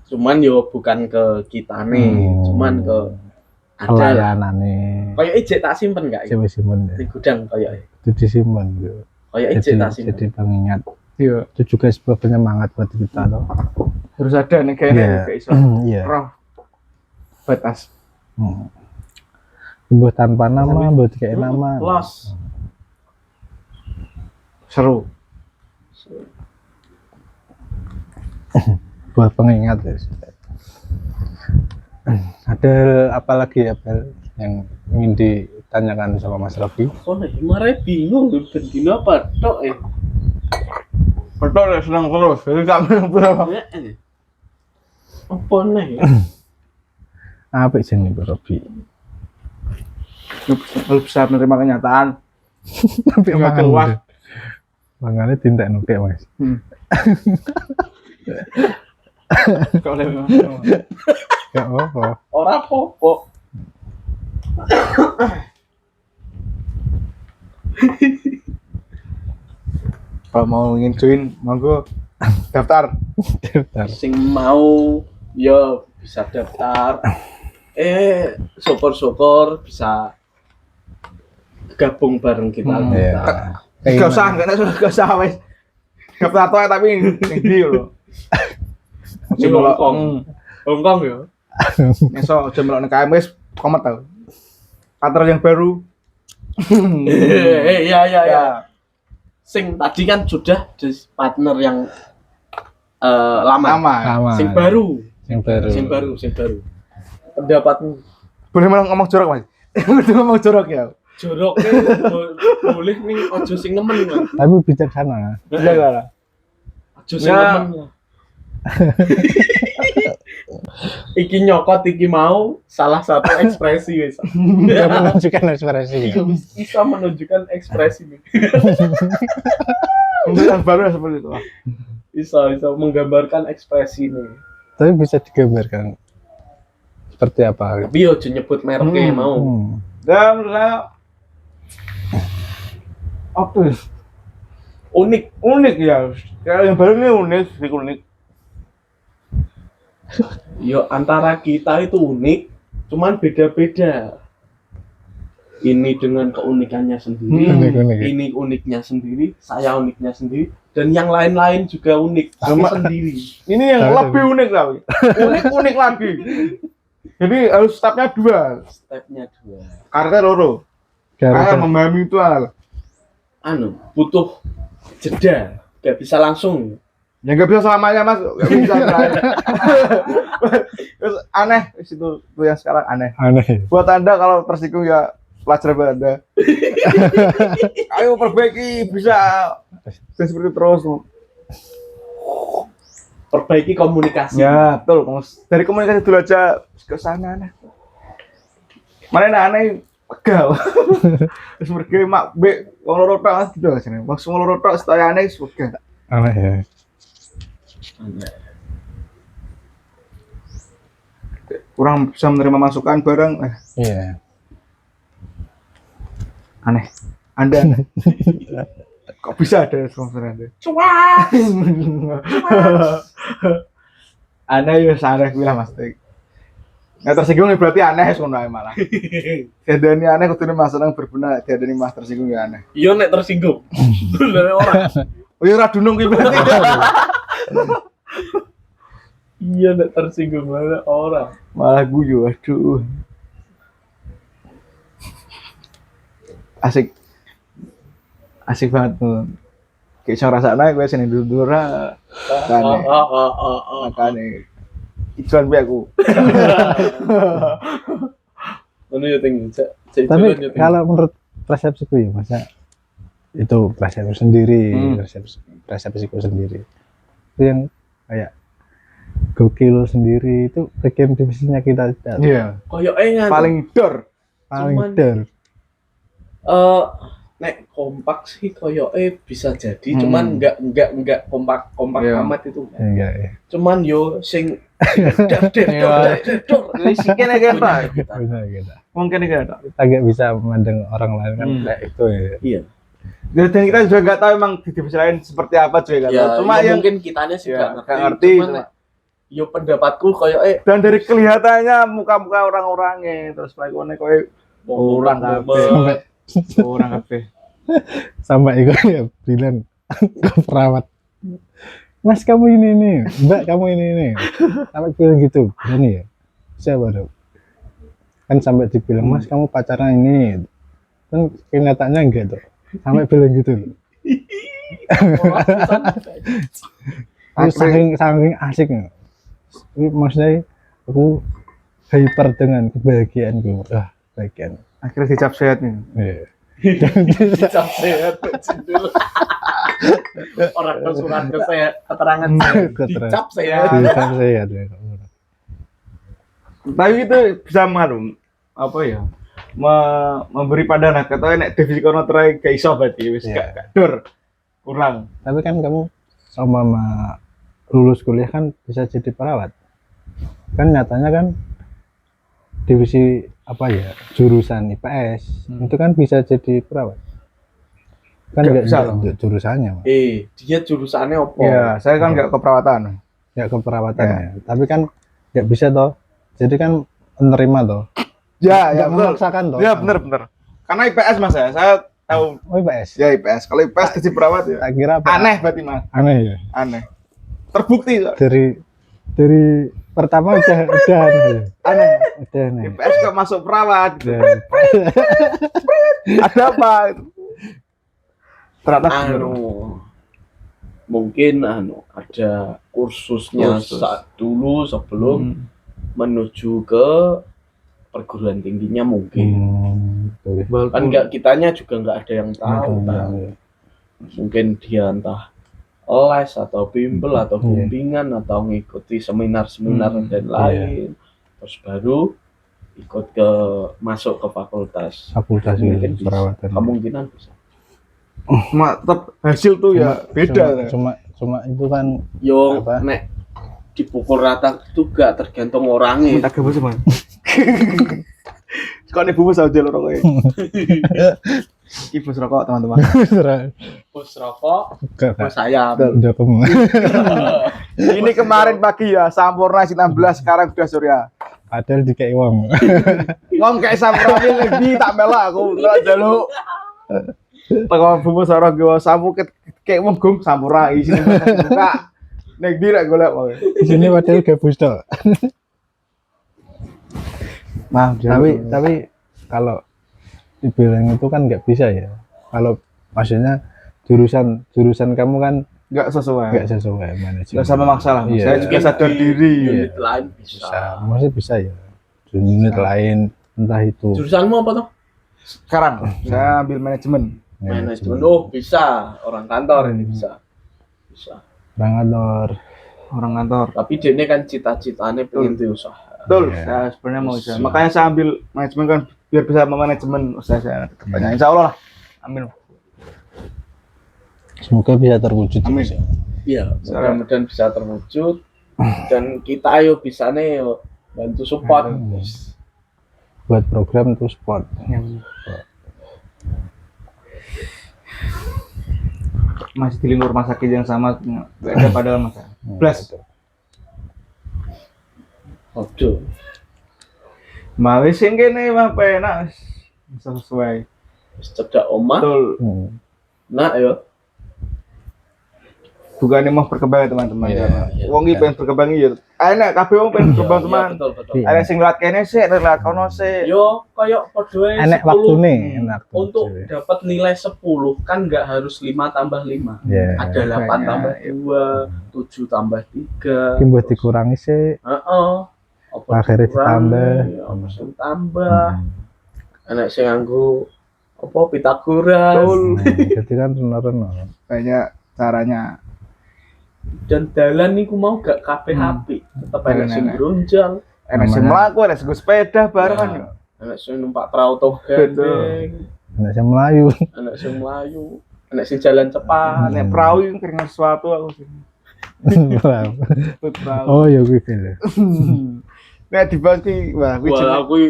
Cuman yo bukan ke kita nih, cuman ke ada Pelayanane. kayak ijek tak simpen gak Coba simpen di ya. gudang kayak Itu disimpan gitu. kayak ijek tak simpen. Jadi pengingat. iya, Itu juga sebuah penyemangat buat kita loh. harus ada nih kayak iso. Iya. Roh batas. Buat tanpa nama, buat kayak nama. Los. Seru. Buat pengingat ya. Ada apa lagi ya Bel yang ingin ditanyakan sama Mas Rofi? Kok nek mare bingung bendina apa tok Betul ya, senang terus. Jadi kami berapa? Apa nih? Apa sih nih Mas Rofi? Lu bisa menerima kenyataan. Tapi Nggak keluar. mangannya tindak nuke Mas. Kalau Ya oh. Ora apa-apa. kalau mau ingin join, monggo daftar. Daftar. Sing mau ya bisa daftar. Syukur-syukur bisa gabung bareng kita. Iya. Gak usah wes. Daftar tuh tapi ini loh. Di Hongkong ya. Esok jam melok KM wis komet tau. Kantor yang baru. Iya. Sing tadi kan sudah di partner yang lama. Sama. Sing baru. Yang baru. Sing baru. Pendapatmu Boleh malah ngomong jorok, Mas. Udah ngomong jorok ya. joroknya boleh nih ojo sing nemen kan. Tapi bijaksana. Iya lah. Ojo sing nemen. Iki nyokot iki mau salah satu ekspresi wis. Dia menunjukkan ekspresi. Bisa menunjukkan ekspresi nih. Pemilihan baru seperti itu. Bisa menggambarkan ekspresi nih. Tapi bisa digambarkan seperti apa? Tapi ojo nyebut mereknya mau. Dan lah apa? Unik ya. Kayak yang baru ini unik. Yo antara kita itu unik, cuman beda-beda. Ini dengan keunikannya sendiri, Unik. ini uniknya sendiri, saya uniknya sendiri, dan yang lain-lain juga unik, tapi sendiri. Ini yang lebih unik tapi. Unik lagi. Jadi harus stepnya 2. Stepnya 2. Karakter loro. Karena memahami itu Butuh jeda, nggak bisa langsung. Ya nggak bisa selamanya mas, nggak bisa berakhir. Terus aneh itu tuh yang sekarang aneh. Aneh. Buat anda kalau tersinggung ya pelajar buat anda. Ayo perbaiki bisa. Dan seperti terus. Perbaiki komunikasi. Ya betul. Dari komunikasi dulu aja ke sana aneh. Mana aneh pegal. Terus pergi mak be wong loro tok gitu sini. Wong loro tok setaya aneh pegal. Aneh ya. Kurang bisa menerima masukan bareng Iya. aneh. Anda kok bisa ada sponsor Anda? Cuas. Aneh ya aneh kuwi lah Mas. Nggak tersinggung ya berarti aneh ngono ae malah. Diadani aneh kudune Mas seneng berguna, diadani Mas tersinggung ya aneh. Iya nek tersinggung. Lha ora. Oh ya ora dunung kuwi berarti. Iya nek tersinggung lha ora. Malah guyu aduh. Asik. Asik banget tuh. Kayak iso rasakno kowe sing ndur-ndur kan. Makane ijon piye aku. Ngono ya ting. Tapi kalau menurut persepsiku ya masa itu persepsi sendiri, persepsiku sendiri. Itu yang kayak gokil sendiri itu bagian divisinya kita. Iya. Koyoke ngene. Paling dor. Paling Cuman- dor. Nek kompak sih koyoke bisa jadi, cuman enggak kompak Iya. amat itu. Enggak ya. Cuman yo sing Lisiknya kayak apa? Benar gitu. Mungkin kayak apa? Kita nggak bisa memandang orang lain kan kayak itu ya. Iya. Dan kita juga nggak tahu emang di divisi lain seperti apa juga nggak tahu. Ya, Cuma ya yang mungkin kitanya sih ya, nggak nggak ngerti. Cuman nek yo pendapatku koyoke dan dari kelihatannya muka-muka orang-orangnya terus lakonnya kowe orang kabeh. Orang kabeh. Sama itu ya bilang ke perawat. Mas kamu ini nih, Mbak kamu ini. Sampai bilang gitu, berani ya? Siapa dong? Kan sampai dibilang, Mas kamu pacaran ini. Kan kenyataannya enggak tuh. Sampai bilang gitu loh. Itu saking asiknya. Ini maksudnya aku hyper dengan kebahagiaanku. Wah, kebahagiaan. Akhirnya dicap sehat nih. Iya. dicap sehat judul. Orang ke surat keterangan dicap sehat. Dicap sehat. Tapi itu bisa mengharum apa ya? Memberi pandangan kata nek divisi kono try gak iso berarti wis gak dor. Kurang. Tapi kan kamu sama lulus kuliah kan bisa jadi perawat. Kan nyatanya kan divisi apa ya jurusan IPS itu kan bisa jadi perawat. Kan Nggak nggak bisa untuk jurusannya, Mas. Dia jurusannya apa? Iya, saya kan nggak keperawatan. Nggak keperawatannya. Tapi kan nggak bisa toh. Jadi kan menerima toh. Ya, ya Nggak betul. memaksakan toh. Ya benar. Karena IPS Mas ya, saya tahu. Oh IPS. Ya IPS. Kalau IPS jadi perawat ya. Tak kira apa? Aneh berarti Mas. Aneh ya. Aneh. Terbukti kok. Dari pertama udah aneh. Aneh. Udah aneh. IPS kok masuk perawat. Gitu. Udah. Ada apa? Ternyata mungkin ada kursusnya Kursus. dulu sebelum menuju ke perguruan tingginya mungkin. Betul. Kan kitanya juga nggak ada yang tahu kan. Iya. Mungkin dia entah les atau bimbel atau bimbingan atau ngikuti seminar-seminar dan lain, terus baru ikut ke masuk ke fakultas Fakultas bisa. perawatan. Kemungkinan bisa. Cuma tetap hasil tuh ya beda. Cuma itu kan Yo apa? nek dipukul rata itu gak tergantung orangnya. Tak gabus Mas. Kok nih bungkus aja lo rokoknya. Ibu rokok teman-teman. Bus rokok, bus ayam. Ini kemarin pagi ya Sampurna 19 sekarang udah Surya. Padahal dikai wong. Ngom kayak Sampurna ini lebih tak melak aku nggak jaluk. Tengok bungkus rokok gue sapu kayak wong gum Sampurna isi buka. Nek direk golek wae. Di sini padahal gabus tok. Maaf, tapi kalau dibilang itu kan nggak bisa ya. Kalau maksudnya jurusan kamu kan nggak sesuai. nggak sesuai manajemen. Nggak sama masalah. Iya. Saya juga sadar diri. Unit lain bisa. Bisa, maksudnya bisa ya. Unit lain entah itu Jurusanmu apa tuh? Sekarang saya ambil manajemen. Manajemen. Oh, bisa. Orang kantor ini bisa. Bisa. orang kantor. Orang kantor. Tapi dia ini kan cita-citanya pengen di usaha. Betul. Iya. Saya sebenarnya mau usaha. Bisa. Makanya saya ambil manajemen kan biar bisa memanajemen usaha saya. Banyak. Insya Allah lah. Amin. Semoga bisa terwujud. Amin. Mas. Iya, mudah-mudahan bisa terwujud dan kita ayo bisa nih yo bantu support. Buat program terus sport. Masih di lingkungan rumah sakit yang sama beda padahal mas. Plus. Waduh. Mau sing kene mah penak. Bisa sesuai. Wis cedak omah. Betul. Nah, yo. Bukannya mau berkembang ya teman-teman. Iya, iya. Wong iki pengen berkembang ya. Enak kabeh wong pengen berkembang teman. Betul, betul. Iya. Ada sing lihat kene sih, ada lihat kono sih. Yo, kayak padha Enak waktu nih, enak. Untuk dapat nilai 10 kan nggak harus 5 tambah 5. Ya. Ada 8 Banyak. tambah 2, 7 tambah 3. Mungkin buat dikurangi sih. Heeh. Apa Akhirnya dikurangi, ditambah. apa sing tambah. Anak sing nganggo apa Pitagoras. Jadi kan renor-renor. Banyak caranya. Dan dalan niku mau gak kabeh apik, tetep enak sing Enak. grunjal, Enak sing Namanya- mlaku, enak sing sepeda barengan. Ya. Enak sing numpak perahu toh gandeng, Nggak bisa Melayu. enak sing mlayu, enak sing jalan cepat. Nek perahu yang keringan sesuatu aku sih. Perahu. Oh ya gue film. Nek dibahas ki wah kuwi Wah, kuwi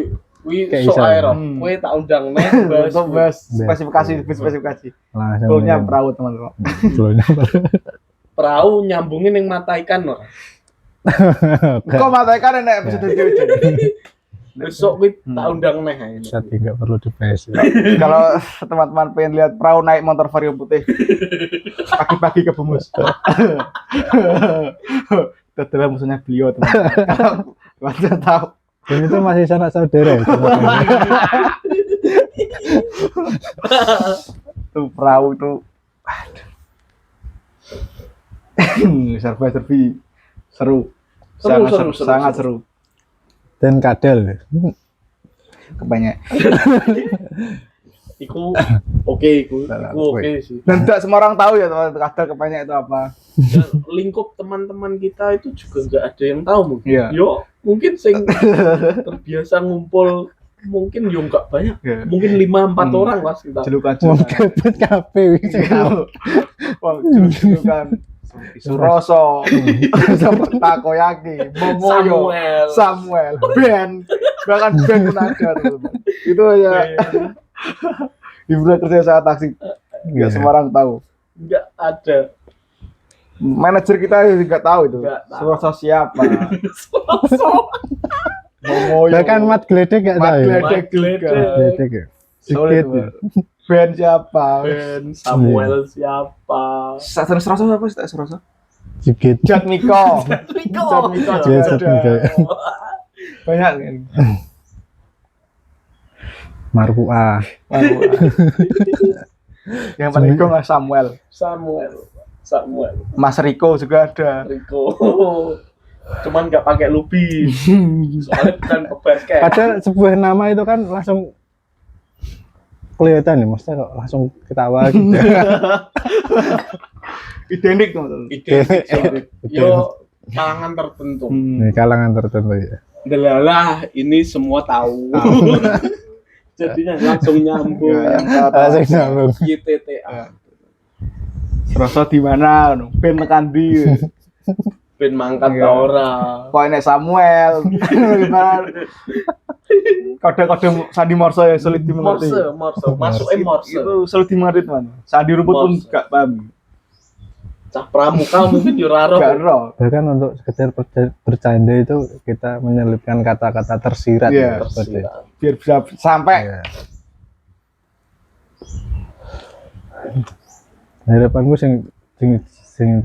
Kayak sok iso. ae roh. Kowe tak undang neh bahas. untuk bahas spesifikasi. Langsung Goalnya perahu teman-teman. Goalnya Perahu nyambungin yang mata ikan loh. Kok mata ikan enak episode dhewe. Besok kuwi tak undang neh ae. Saya tidak perlu di PS. Kalau teman-teman pengen lihat perahu naik motor Vario putih pagi-pagi ke Bumus. Itu adalah musuhnya beliau teman-teman. Kalau tahu. Dan itu masih sanak saudara. Ya? Tuh perahu tuh. Serba-serbi seru. Sangat seru. Dan kadal. Kebanyak. Iku oke sih. Dan tidak semua orang tahu ya teman kadal kebanyak itu apa. Dan lingkup teman-teman kita itu juga nggak ada yang tahu mungkin. Iya. Yo, mungkin sing terbiasa ngumpul mungkin yo nggak banyak. Iya. Mungkin 5-4 orang lah kita. Celukan. Mau kebut kafe. Wah, celukan. Suroso, Takoyaki, Momoyo, Samuel, Ben, bahkan Ben pun ada teman-teman. Itu ya hiburan kerja saat taksi, nggak semua orang tahu. Nggak ada. Manajer kita nggak tahu itu. Nggak tahu. Suroso siapa? Sosok. Momoyo. Bahkan Mat Gledek nggak tahu. ya? Mat Gledek. Gledek ya. Sulit, Sikit. Ben siapa? Ben Samuel siapa? Satu Suroso siapa sih? Suroso? Sikit. Jat Miko. Miko. Jat Miko Iya, juga Jat ada. Miko. Banyak kan. Marfuah. Yang paling gong Samuel. Samuel. Mas Riko juga ada. Riko. Cuman nggak pakai lubi. Soalnya bukan ke basket. Padahal sebuah nama itu kan langsung kelihatan nih, maksudnya kok langsung ketawa gitu. Identik tuh. Identik. Yo kalangan tertentu. Nih kalangan tertentu ya. Delalah ini semua tahu. Jadinya langsung nyambung. Ya, Langsung nyambung. YTTA. Suroso di mana? Ben tekan di. Ben mangkat Iya. ta ora. Kok enek Samuel. Kode-kode Sandi Morse yang sulit dimengerti. Morse. Masuk Morse. Itu sulit dimengerti teman. Sandi rumput pun Morse. gak paham. Cah pramuka mungkin yo ora Gak roh. roh. Bahkan untuk sekedar bercanda itu kita menyelipkan kata-kata tersirat. Iya, ya, seperti itu. Tersirat. Biar bisa sampai. Iya. Harapanku sing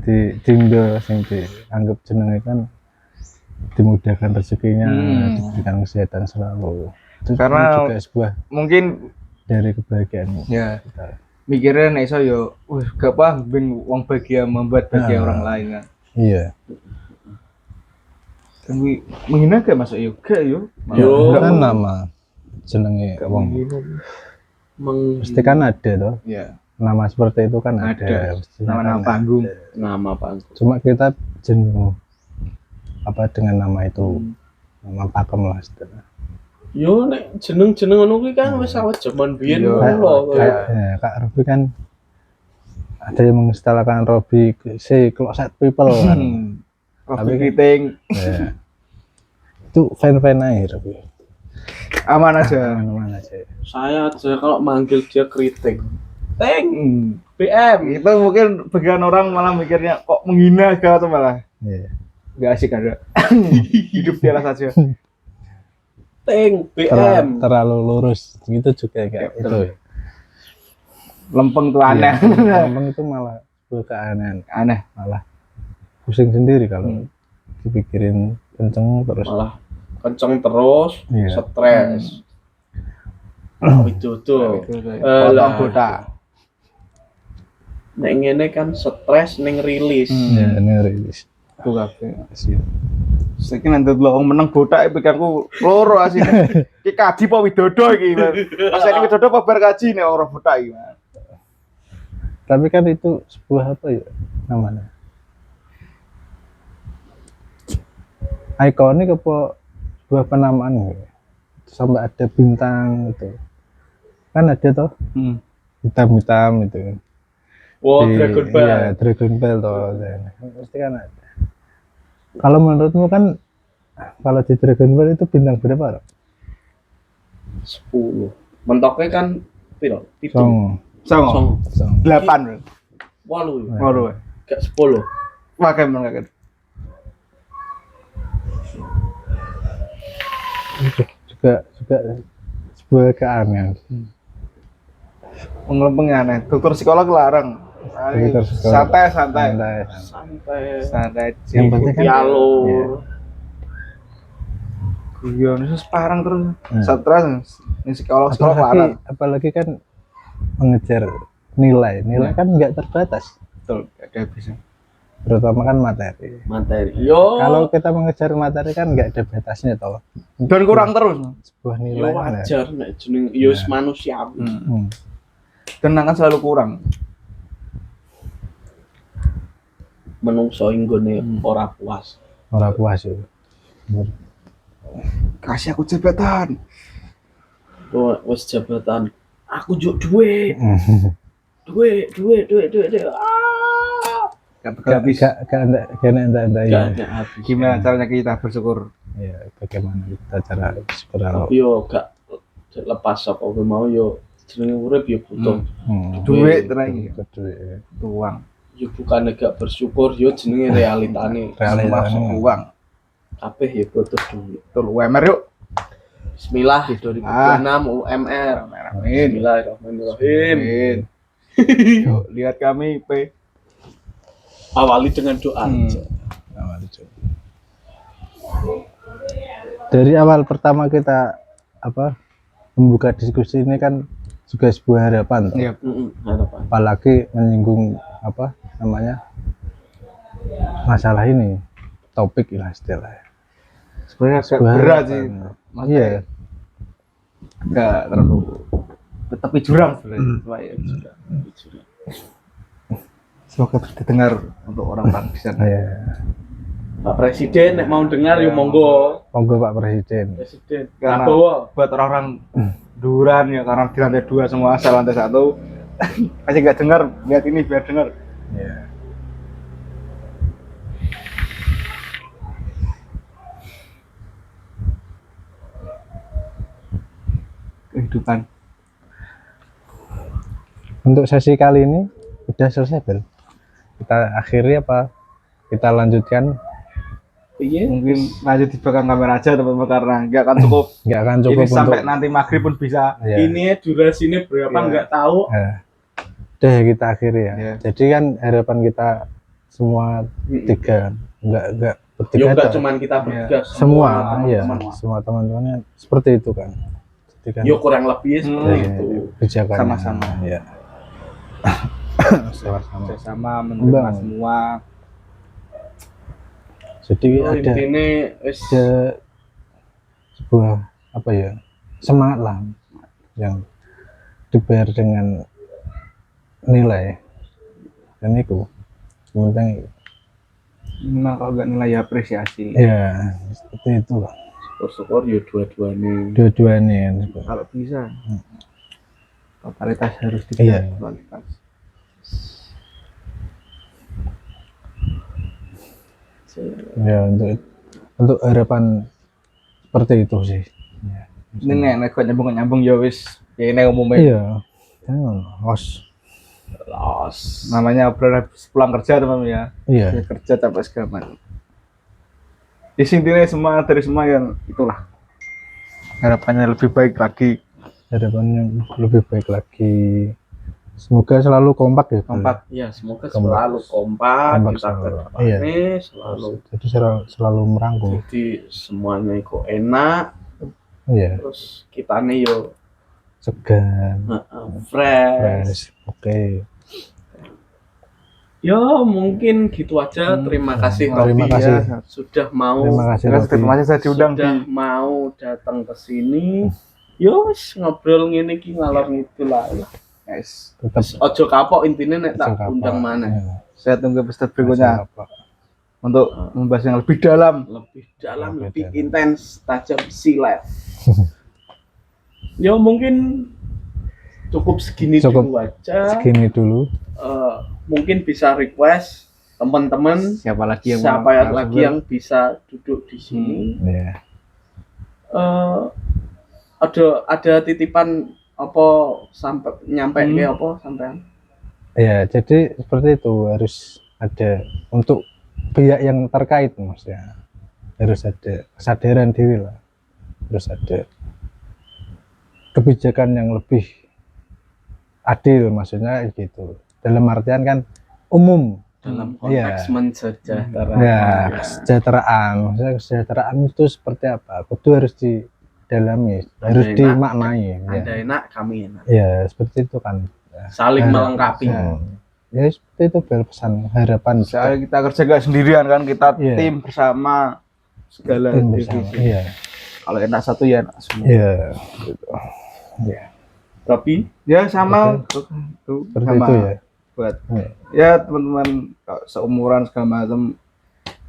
di dinggo sing dianggap jenenge kan dimudahkan rezekinya, diberikan kesehatan selalu. Itu Karena juga sebuah mungkin dari kebahagiaan ya kita. mikirnya nek iso yo wis gak apa ben wong bahagia membuat bahagia Nah. orang lain kan. Iya. Kan menghina gak masuk yo gak yo. Yo. Kan nama jenenge Gak wong. menghina. Pasti kan ada toh. Iya, Nama seperti itu kan ada. ada. Mestinya Nama-nama kan panggung. ada. Nama panggung. Cuma kita jenuh apa dengan nama itu. Nama pakem lah sebenarnya. Yo nek jeneng-jeneng ngono kuwi kan wis awet jaman biyen Iya. lho. Kayak Kak Robi kan ada yang mengistilahkan Robi si closet people kan. Tapi keriting Ya. Itu fan-fan aja Robi. aman aja. Mana-mana aja. Saya aja kalau manggil dia kritik. Teng Hmm. BM. Itu mungkin bagian orang malah mikirnya kok menghina gak atau malah Iya. gak asik ada. Hidup biasa saja. Teng BM. Terlalu lurus gitu juga kayak Ya, itu. betul. Lempeng tuh aneh. Memang itu malah sebuah keanehan, Aneh. malah pusing sendiri kalau dipikirin kenceng terus. Malah kenceng terus, Iya. stres. Itu tuh. Potong botak. Nek ngene kan stres ning rilis. Ya ini rilis. Aku kabeh. Hasil. Saiki nanti delok wong meneng botak pikirku loro asine. Iki kaji apa widodo iki. Pas ini widodo apa bar kaji nek ora botak iki. Tapi kan itu sebuah apa ya namanya? Ikonik apa sebuah penamaan gitu. Sampai ada bintang gitu. Kan ada toh hitam-hitam itu. Wow, Dragon Ball. Iya, Dragon Ball toh. Pasti kan ada. Kalau menurutmu kan kalau di Dragon Ball itu bintang berapa? Rok? 10. Mentoknya kan piro? 7. Songo. Song. 8. 8. Loro. Gak 10. Pakai mengaket. Juga sebuah keanehan. Mengelempengnya aneh. Dokter psikolog larang. Dokter psikolog. Santai. Santai. Santai. Yang penting kan Alur. guyon itu separang terus. Stres. Ini psikolog larang. apalagi kan mengejar nilai kan nggak terbatas, Betul, ada bisa. terutama kan materi. Yo. Kalau kita mengejar materi kan nggak ada batasnya toh, Dan kurang terus. sebuah yo nilai kan ya. wajar nek jeneng yo manusiawi. Dan akan selalu kurang. Menungso inggone ora puas. Ora puas ya. Kasih aku jabatan. Wes jabatan. Aku juk duit. Duit. Gak bisa. Gak anda ya. Gak habis. Gimana caranya kita bersyukur? Ya, bagaimana kita cara bersyukur Allah. Tapi yo gak lepas apa mau yo jenenge urip yo butuh. Duit tenan Duit. uang. Yo bukan gak bersyukur yo jenenge realitane. Masuk uang. Kabeh yo butuh duit. Betul, UMR yuk. Bismillah 2026 UMR. Amin. Bismillahirrahmanirrahim. Amin. Yuk, lihat kami P. Awali dengan doa. Awal itu. Dari awal pertama kita membuka diskusi ini kan juga sebuah harapan toh. Iya. Harapan. Apalagi menyinggung masalah ini, topik lah istilahnya. Sebenarnya agak Sebuah berat harapan. sih. Iya. Enggak terlalu tapi jurang sebenarnya. Semoga didengar untuk orang-orang di sana. Iya. Pak Presiden nek mau dengar yo monggo. Monggo Pak Presiden. Presiden. Karena Prabowo. buat orang duran ya karena di lantai 2 semua asal lantai 1 masih nggak dengar, lihat ini biar dengar. Iya. Kehidupan. Untuk sesi kali ini udah selesai Bel. Kita akhiri apa? Kita lanjutkan? Iya. Mungkin lanjut di belakang kamera aja teman-teman karena nggak akan cukup. Nggak akan cukup Ini sampai untuk nanti maghrib pun bisa. ya. Ini durasinya berapa Iya. nggak tahu. Udah ya kita akhiri ya. Iya. Jadi kan harapan kita semua tiga, nggak Yo bertiga nggak toh. cuman kita bertiga. Semua, ya, teman-teman. semua teman-temannya seperti itu kan. Jadi kan Yo kurang lebih seperti ya, itu. kebijakannya. Sama-sama. Ya. sama-sama. Bersama menerima Bang. semua. Jadi ada Intine wis sebuah apa ya, semangat lah yang dibayar dengan nilai, dan itu penting. Memang kalau nggak nilai apresiasi. Ya seperti itu lah, syukur ya dua-duanya. dua-duanya. Kalau bisa totalitas harus Iya. dilihat, totalitas. Ya untuk harapan seperti itu sih. Ya. Ini nek kok nyambung ya wis ya ini umumnya. Iya, jangan los. Los. Namanya obrolan habis pulang kerja teman-teman ya. Iya, Dia kerja capek segala macam. Intinya semua dari semua yang itulah harapannya lebih baik lagi, harapannya lebih baik lagi. Semoga selalu kompak ya. Bro. kompak. Ya, semoga Kompak. selalu kompak, Kompak kita selalu. ke Iya. depannya selalu. Jadi selalu merangkul. Jadi semuanya kok enak, Iya, terus kita nih yo segan, fresh. fresh. Oke. Yo mungkin gitu aja. Terima kasih Terima Robi kasih. ya sudah mau Terima kasih. Terima kasih saya diundang sudah di mau datang ke sini. Yo wis ngobrol ngene iki ngalor ngidul lah. guys. Tetap Ojo kapok intine nek tak jaga undang apa. mana. Iya, Saya tunggu episode berikutnya apa. untuk membahas yang lebih dalam. Lebih dalam, Lebih lebih dalam. intens, tajam silet. Yo mungkin cukup segini Cukup dulu aja. Segini dulu. Mungkin bisa request teman-teman Siapa lagi yang siapa mau lagi narasumber? yang bisa duduk di sini. Iya. Ada titipan apa sampai nyampe ke apa sampean? Ya, jadi seperti itu, harus ada untuk pihak yang terkait maksudnya. Harus ada kesadaran diri lah. Harus ada kebijakan yang lebih adil maksudnya gitu. Dalam artian kan umum. Dalam Iya. konteks mensejahterakan. Ya, kesejahteraan. Maksudnya kesejahteraan itu seperti apa? Itu harus didalami, harus enak. dimaknai. Anda Ya. enak, kami enak. Ya, seperti itu kan. Saling Harap- melengkapi. Ya, seperti itu pesan harapan. Soalnya kita kerja gak sendirian kan, kita Iya. tim bersama segala Tim bersama. divisi. Iya. Kalau enak satu ya enak semua. Iya. Gitu. Ya, Robi, Ya sama tuh, seperti sama itu ya. buat Iya. ya teman-teman seumuran segala macam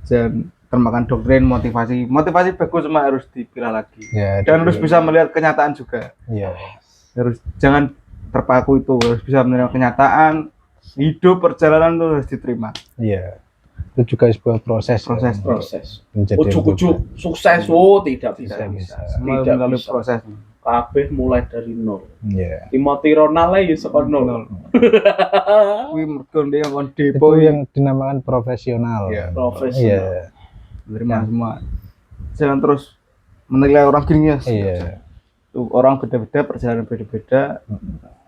dan termakan doktrin motivasi bagus, cuma harus dipilah lagi Ya, dan harus bisa melihat kenyataan juga, Iya. harus jangan terpaku itu, harus bisa menerima kenyataan hidup, perjalanan itu harus diterima. Iya. Itu juga sebuah proses. Proses. Ya, proses. menjadi Ujuk-ujuk lebih- sukses, oh tidak bisa. Tidak bisa. Semua Tidak melalui bisa. proses. Kabeh mulai dari nol. Iya. Timothy Ronaldo ya saka nol. Kuwi mergo dia kon Itu depo yang dinamakan profesional. Iya. Profesional. Iya. menerima semua. Jangan terus menilai orang gini ya. Iya. Tuh, orang beda-beda, perjalanan beda-beda,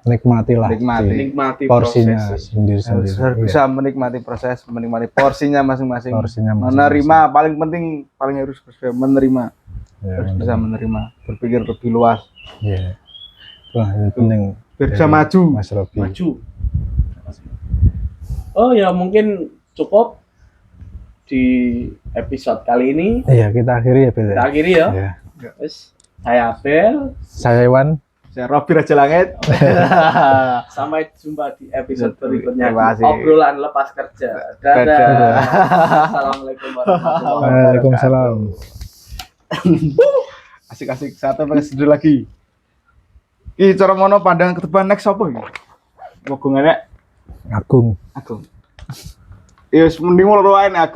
Nikmatilah. Nikmati. Nikmati Porsinya proses. sendiri-sendiri. harus Iya. bisa menikmati proses, menikmati porsinya masing-masing. Porsinya masing-masing. Menerima paling penting, paling harus bisa menerima, Ya, harus bisa menerima, berpikir lebih luas, Iya. Wah, yang penting biar bisa dari maju. Mas Robi. Maju. Oh ya mungkin cukup di episode kali ini. Iya, kita akhiri ya, Bel. Kita akhiri ya. Iya. Wes, saya Abel. Saya Iwan. Saya Robi Raja Langit. Sampai jumpa di episode berikutnya. Terima kasih. Obrolan lepas kerja. Dadah. Dadah. Assalamualaikum warahmatullahi wabarakatuh. Waalaikumsalam. Asik-asik, satu pakai sendiri lagi. Ih, cara mono pandangan ke depan next apa iki? Moga ngene Agung. Agung. Ya, mending mulai aku.